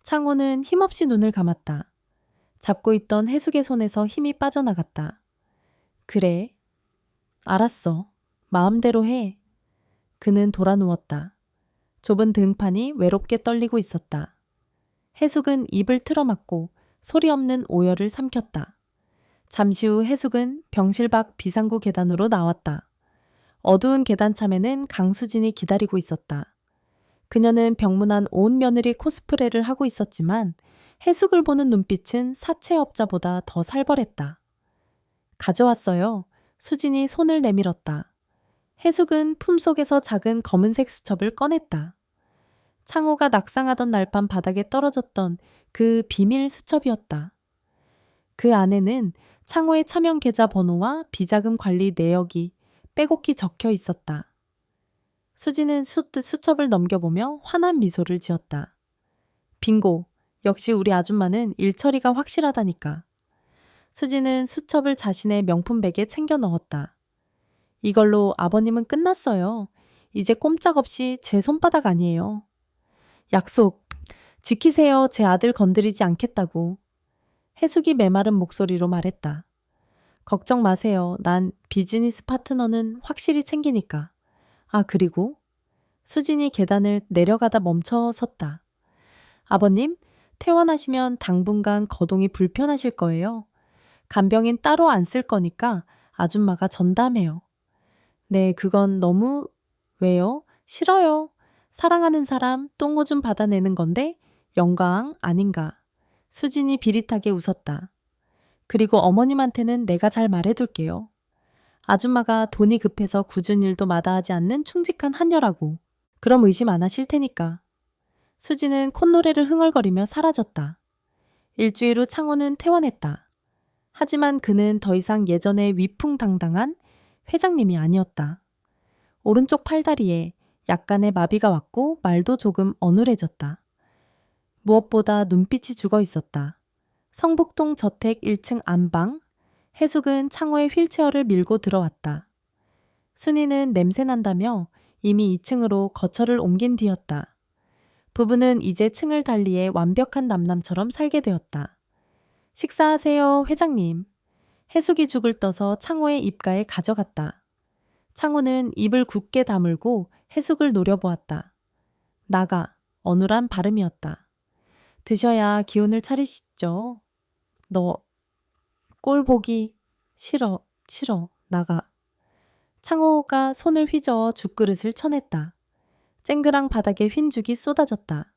창호는 힘없이 눈을 감았다. 잡고 있던 해숙의 손에서 힘이 빠져나갔다. 그래. 알았어. 마음대로 해. 그는 돌아 누웠다. 좁은 등판이 외롭게 떨리고 있었다. 해숙은 입을 틀어막고 소리 없는 오열을 삼켰다. 잠시 후 해숙은 병실 밖 비상구 계단으로 나왔다. 어두운 계단참에는 강수진이 기다리고 있었다. 그녀는 병문안 온 며느리 코스프레를 하고 있었지만 해숙을 보는 눈빛은 사채업자보다 더 살벌했다. 가져왔어요. 수진이 손을 내밀었다. 해숙은 품속에서 작은 검은색 수첩을 꺼냈다. 창호가 낙상하던 날밤 바닥에 떨어졌던 그 비밀 수첩이었다. 그 안에는 창호의 차명 계좌 번호와 비자금 관리 내역이 빼곡히 적혀 있었다. 수지는 수첩을 넘겨보며 환한 미소를 지었다. 빙고, 역시 우리 아줌마는 일처리가 확실하다니까. 수지는 수첩을 자신의 명품백에 챙겨 넣었다. 이걸로 아버님은 끝났어요. 이제 꼼짝없이 제 손바닥 아니에요. 약속, 지키세요. 제 아들 건드리지 않겠다고. 해숙이 메마른 목소리로 말했다. 걱정 마세요. 난 비즈니스 파트너는 확실히 챙기니까. 아, 그리고 수진이 계단을 내려가다 멈춰 섰다. 아버님, 퇴원하시면 당분간 거동이 불편하실 거예요. 간병인 따로 안 쓸 거니까 아줌마가 전담해요. 네, 그건 너무... 왜요? 싫어요. 사랑하는 사람 똥오줌 받아내는 건데 영광 아닌가. 수진이 비릿하게 웃었다. 그리고 어머님한테는 내가 잘 말해둘게요. 아줌마가 돈이 급해서 굳은 일도 마다하지 않는 충직한 한여라고. 그럼 의심 안 하실 테니까. 수지는 콧노래를 흥얼거리며 사라졌다. 일주일 후 창호는 퇴원했다. 하지만 그는 더 이상 예전의 위풍당당한 회장님이 아니었다. 오른쪽 팔다리에 약간의 마비가 왔고 말도 조금 어눌해졌다. 무엇보다 눈빛이 죽어 있었다. 성북동 저택 1층 안방. 해숙은 창호의 휠체어를 밀고 들어왔다. 순이는 냄새난다며 이미 2층으로 거처를 옮긴 뒤였다. 부부는 이제 층을 달리해 완벽한 남남처럼 살게 되었다. 식사하세요, 회장님. 해숙이 죽을 떠서 창호의 입가에 가져갔다. 창호는 입을 굳게 다물고 해숙을 노려보았다. 나가, 어눌한 발음이었다. 드셔야 기운을 차리시죠. 너 꼴 보기 싫어, 나가. 창호가 손을 휘저어 죽그릇을 쳐냈다. 쨍그랑 바닥에 휜죽이 쏟아졌다.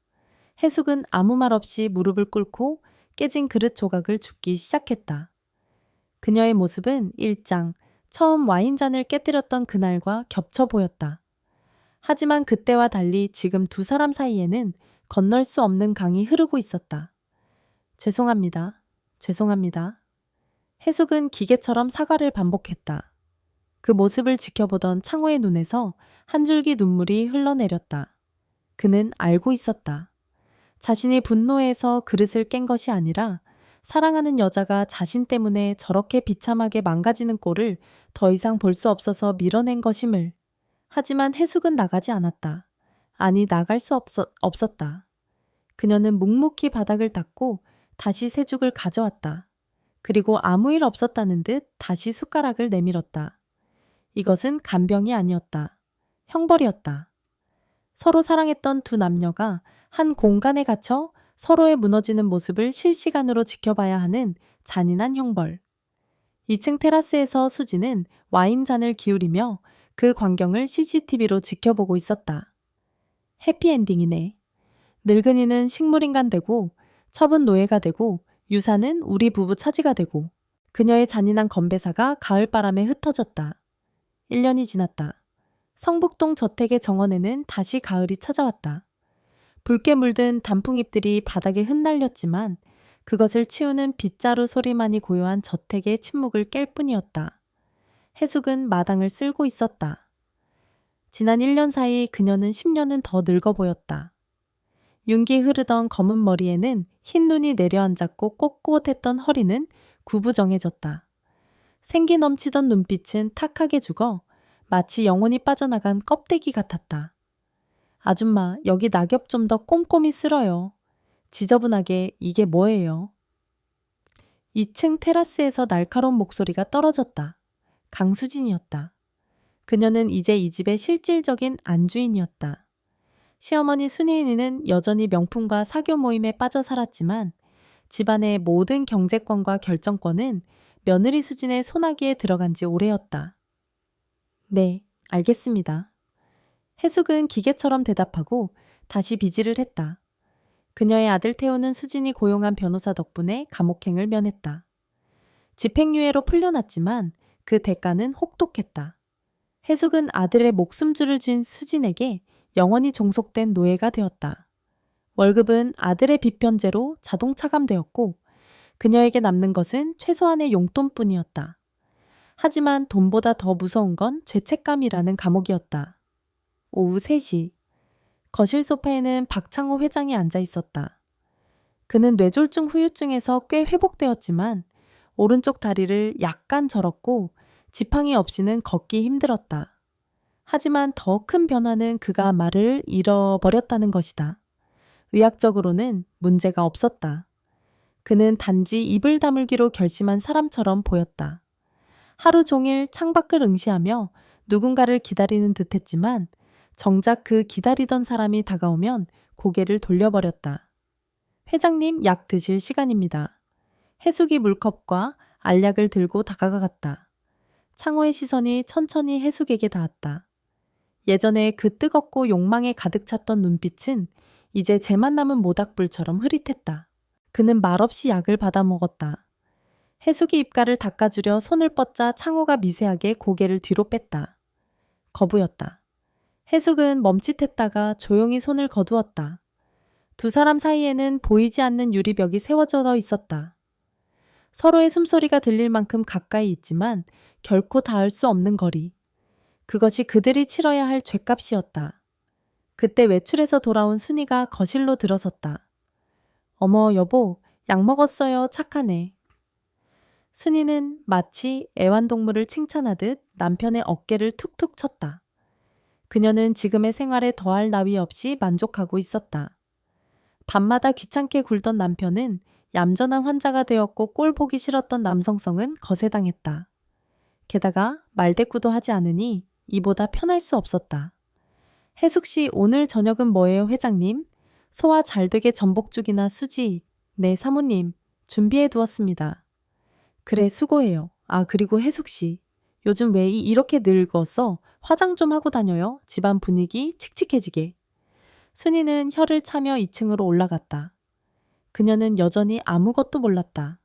해숙은 아무 말 없이 무릎을 꿇고 깨진 그릇 조각을 줍기 시작했다. 그녀의 모습은 일장, 처음 와인잔을 깨뜨렸던 그날과 겹쳐 보였다. 하지만 그때와 달리 지금 두 사람 사이에는 건널 수 없는 강이 흐르고 있었다. 죄송합니다. 해숙은 기계처럼 사과를 반복했다. 그 모습을 지켜보던 창호의 눈에서 한 줄기 눈물이 흘러내렸다. 그는 알고 있었다. 자신이 분노해서 그릇을 깬 것이 아니라 사랑하는 여자가 자신 때문에 저렇게 비참하게 망가지는 꼴을 더 이상 볼 수 없어서 밀어낸 것임을. 하지만 해숙은 나가지 않았다. 아니, 나갈 수 없었다. 그녀는 묵묵히 바닥을 닦고 다시 새죽을 가져왔다. 그리고 아무 일 없었다는 듯 다시 숟가락을 내밀었다. 이것은 간병이 아니었다. 형벌이었다. 서로 사랑했던 두 남녀가 한 공간에 갇혀 서로의 무너지는 모습을 실시간으로 지켜봐야 하는 잔인한 형벌. 2층 테라스에서 수지는 와인잔을 기울이며 그 광경을 CCTV로 지켜보고 있었다. 해피엔딩이네. 늙은이는 식물인간 되고 첩은 노예가 되고 유사는 우리 부부 차지가 되고 그녀의 잔인한 건배사가 가을바람에 흩어졌다. 1년이 지났다. 성북동 저택의 정원에는 다시 가을이 찾아왔다. 붉게 물든 단풍잎들이 바닥에 흩날렸지만 그것을 치우는 빗자루 소리만이 고요한 저택의 침묵을 깰 뿐이었다. 해숙은 마당을 쓸고 있었다. 지난 1년 사이 그녀는 10년은 더 늙어 보였다. 윤기 흐르던 검은 머리에는 흰 눈이 내려앉았고 꼿꼿했던 허리는 구부정해졌다. 생기 넘치던 눈빛은 탁하게 죽어 마치 영혼이 빠져나간 껍데기 같았다. 아줌마, 여기 낙엽 좀 더 꼼꼼히 쓸어요. 지저분하게 이게 뭐예요? 2층 테라스에서 날카로운 목소리가 떨어졌다. 강수진이었다. 그녀는 이제 이 집의 실질적인 안주인이었다. 시어머니 순이인은 여전히 명품과 사교 모임에 빠져 살았지만 집안의 모든 경제권과 결정권은 며느리 수진의 손아귀에 들어간 지 오래였다. 네, 알겠습니다. 해숙은 기계처럼 대답하고 다시 비지를 했다. 그녀의 아들 태우는 수진이 고용한 변호사 덕분에 감옥행을 면했다. 집행유예로 풀려났지만 그 대가는 혹독했다. 해숙은 아들의 목숨줄을 쥔 수진에게 영원히 종속된 노예가 되었다. 월급은 아들의 빚편제로 자동 차감되었고 그녀에게 남는 것은 최소한의 용돈뿐이었다. 하지만 돈보다 더 무서운 건 죄책감이라는 감옥이었다. 오후 3시. 거실 소파에는 박창호 회장이 앉아 있었다. 그는 뇌졸중 후유증에서 꽤 회복되었지만 오른쪽 다리를 약간 절었고 지팡이 없이는 걷기 힘들었다. 하지만 더 큰 변화는 그가 말을 잃어버렸다는 것이다. 의학적으로는 문제가 없었다. 그는 단지 입을 다물기로 결심한 사람처럼 보였다. 하루 종일 창밖을 응시하며 누군가를 기다리는 듯했지만 정작 그 기다리던 사람이 다가오면 고개를 돌려버렸다. 회장님, 약 드실 시간입니다. 해숙이 물컵과 알약을 들고 다가갔다. 창호의 시선이 천천히 해숙에게 닿았다. 예전에 그 뜨겁고 욕망에 가득 찼던 눈빛은 이제 재만 남은 모닥불처럼 흐릿했다. 그는 말없이 약을 받아 먹었다. 해숙이 입가를 닦아주려 손을 뻗자 창호가 미세하게 고개를 뒤로 뺐다. 거부였다. 해숙은 멈칫했다가 조용히 손을 거두었다. 두 사람 사이에는 보이지 않는 유리벽이 세워져 있었다. 서로의 숨소리가 들릴 만큼 가까이 있지만 결코 닿을 수 없는 거리. 그것이 그들이 치러야 할 죗값이었다. 그때 외출해서 돌아온 순이가 거실로 들어섰다. 어머 여보, 약 먹었어요. 착하네. 순이는 마치 애완동물을 칭찬하듯 남편의 어깨를 툭툭 쳤다. 그녀는 지금의 생활에 더할 나위 없이 만족하고 있었다. 밤마다 귀찮게 굴던 남편은 얌전한 환자가 되었고 꼴 보기 싫었던 남성성은 거세당했다. 게다가 말대꾸도 하지 않으니 이보다 편할 수 없었다. 해숙 씨, 오늘 저녁은 뭐예요, 회장님? 소화 잘 되게 전복죽이나 수지. 네, 사모님. 준비해 두었습니다. 그래, 수고해요. 아, 그리고 해숙 씨. 요즘 왜 이렇게 늙었어? 화장 좀 하고 다녀요. 집안 분위기 칙칙해지게. 순이는 혀를 차며 2층으로 올라갔다. 그녀는 여전히 아무것도 몰랐다.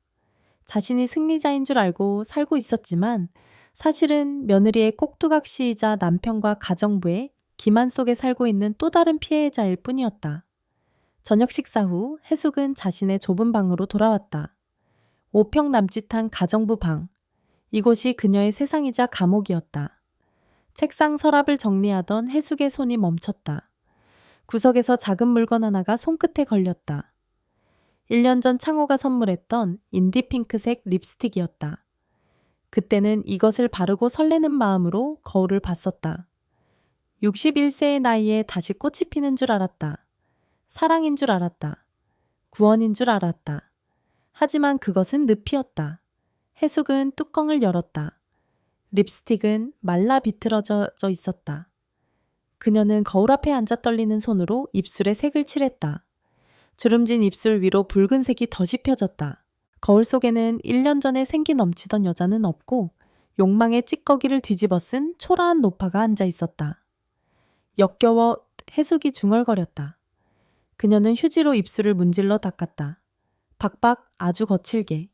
자신이 승리자인 줄 알고 살고 있었지만 사실은 며느리의 꼭두각시이자 남편과 가정부의 기만 속에 살고 있는 또 다른 피해자일 뿐이었다. 저녁 식사 후 해숙은 자신의 좁은 방으로 돌아왔다. 5평 남짓한 가정부 방. 이곳이 그녀의 세상이자 감옥이었다. 책상 서랍을 정리하던 해숙의 손이 멈췄다. 구석에서 작은 물건 하나가 손끝에 걸렸다. 1년 전 창호가 선물했던 인디핑크색 립스틱이었다. 그때는 이것을 바르고 설레는 마음으로 거울을 봤었다. 61세의 나이에 다시 꽃이 피는 줄 알았다. 사랑인 줄 알았다. 구원인 줄 알았다. 하지만 그것은 늪이었다. 해숙은 뚜껑을 열었다. 립스틱은 말라 비틀어져 있었다. 그녀는 거울 앞에 앉아 떨리는 손으로 입술에 색을 칠했다. 주름진 입술 위로 붉은색이 덧이 펴졌다. 거울 속에는 1년 전에 생기 넘치던 여자는 없고 욕망의 찌꺼기를 뒤집어 쓴 초라한 노파가 앉아 있었다. 역겨워 해숙이 중얼거렸다. 그녀는 휴지로 입술을 문질러 닦았다. 박박 아주 거칠게.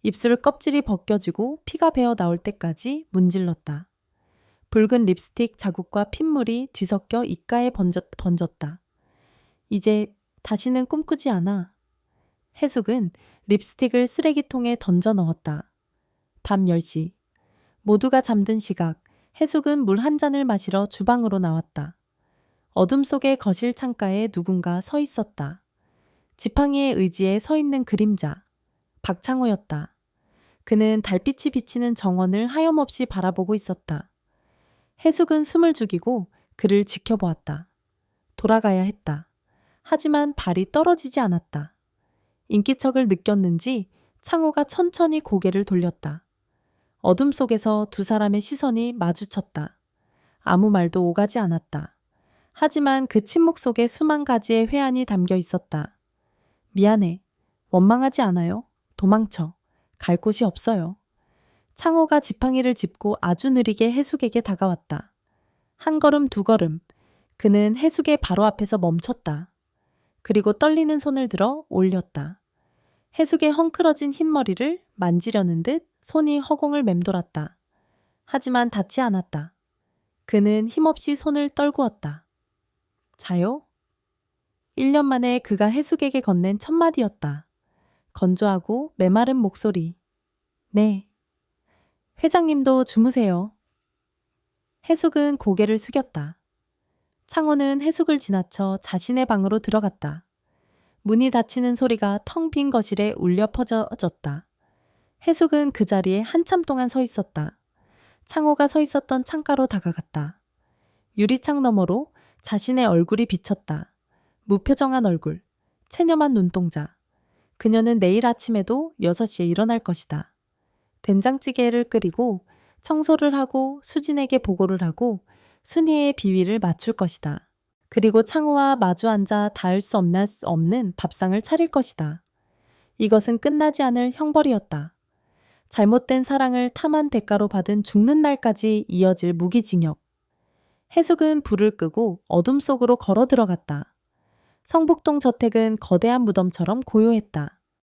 입술 껍질이 벗겨지고 피가 배어 나올 때까지 문질렀다. 붉은 립스틱 자국과 핏물이 뒤섞여 입가에 번졌다. 이제 다시는 꿈꾸지 않아. 해숙은 립스틱을 쓰레기통에 던져 넣었다. 밤 10시. 모두가 잠든 시각, 해숙은 물 한 잔을 마시러 주방으로 나왔다. 어둠 속의 거실 창가에 누군가 서 있었다. 지팡이의 의지에 서 있는 그림자. 박창호였다. 그는 달빛이 비치는 정원을 하염없이 바라보고 있었다. 해숙은 숨을 죽이고 그를 지켜보았다. 돌아가야 했다. 하지만 발이 떨어지지 않았다. 인기척을 느꼈는지 창호가 천천히 고개를 돌렸다. 어둠 속에서 두 사람의 시선이 마주쳤다. 아무 말도 오가지 않았다. 하지만 그 침묵 속에 수만 가지의 회한이 담겨 있었다. 미안해. 원망하지 않아요. 도망쳐. 갈 곳이 없어요. 창호가 지팡이를 짚고 아주 느리게 해숙에게 다가왔다. 한 걸음 두 걸음. 그는 해숙의 바로 앞에서 멈췄다. 그리고 떨리는 손을 들어 올렸다. 해숙의 헝클어진 흰머리를 만지려는 듯 손이 허공을 맴돌았다. 하지만 닿지 않았다. 그는 힘없이 손을 떨구었다. 자요? 1년 만에 그가 해숙에게 건넨 첫 마디였다. 건조하고 메마른 목소리. 네. 회장님도 주무세요. 해숙은 고개를 숙였다. 창호는 해숙을 지나쳐 자신의 방으로 들어갔다. 문이 닫히는 소리가 텅 빈 거실에 울려 퍼져졌다. 해숙은 그 자리에 한참 동안 서 있었다. 창호가 서 있었던 창가로 다가갔다. 유리창 너머로 자신의 얼굴이 비쳤다. 무표정한 얼굴, 체념한 눈동자. 그녀는 내일 아침에도 6시에 일어날 것이다. 된장찌개를 끓이고 청소를 하고 수진에게 보고를 하고 순희의 비위를 맞출 것이다. 그리고 창호와 마주 앉아 닿을 수 없는 밥상을 차릴 것이다. 이것은 끝나지 않을 형벌이었다. 잘못된 사랑을 탐한 대가로 받은 죽는 날까지 이어질 무기징역. 해숙은 불을 끄고 어둠 속으로 걸어 들어갔다. 성북동 저택은 거대한 무덤처럼 고요했다.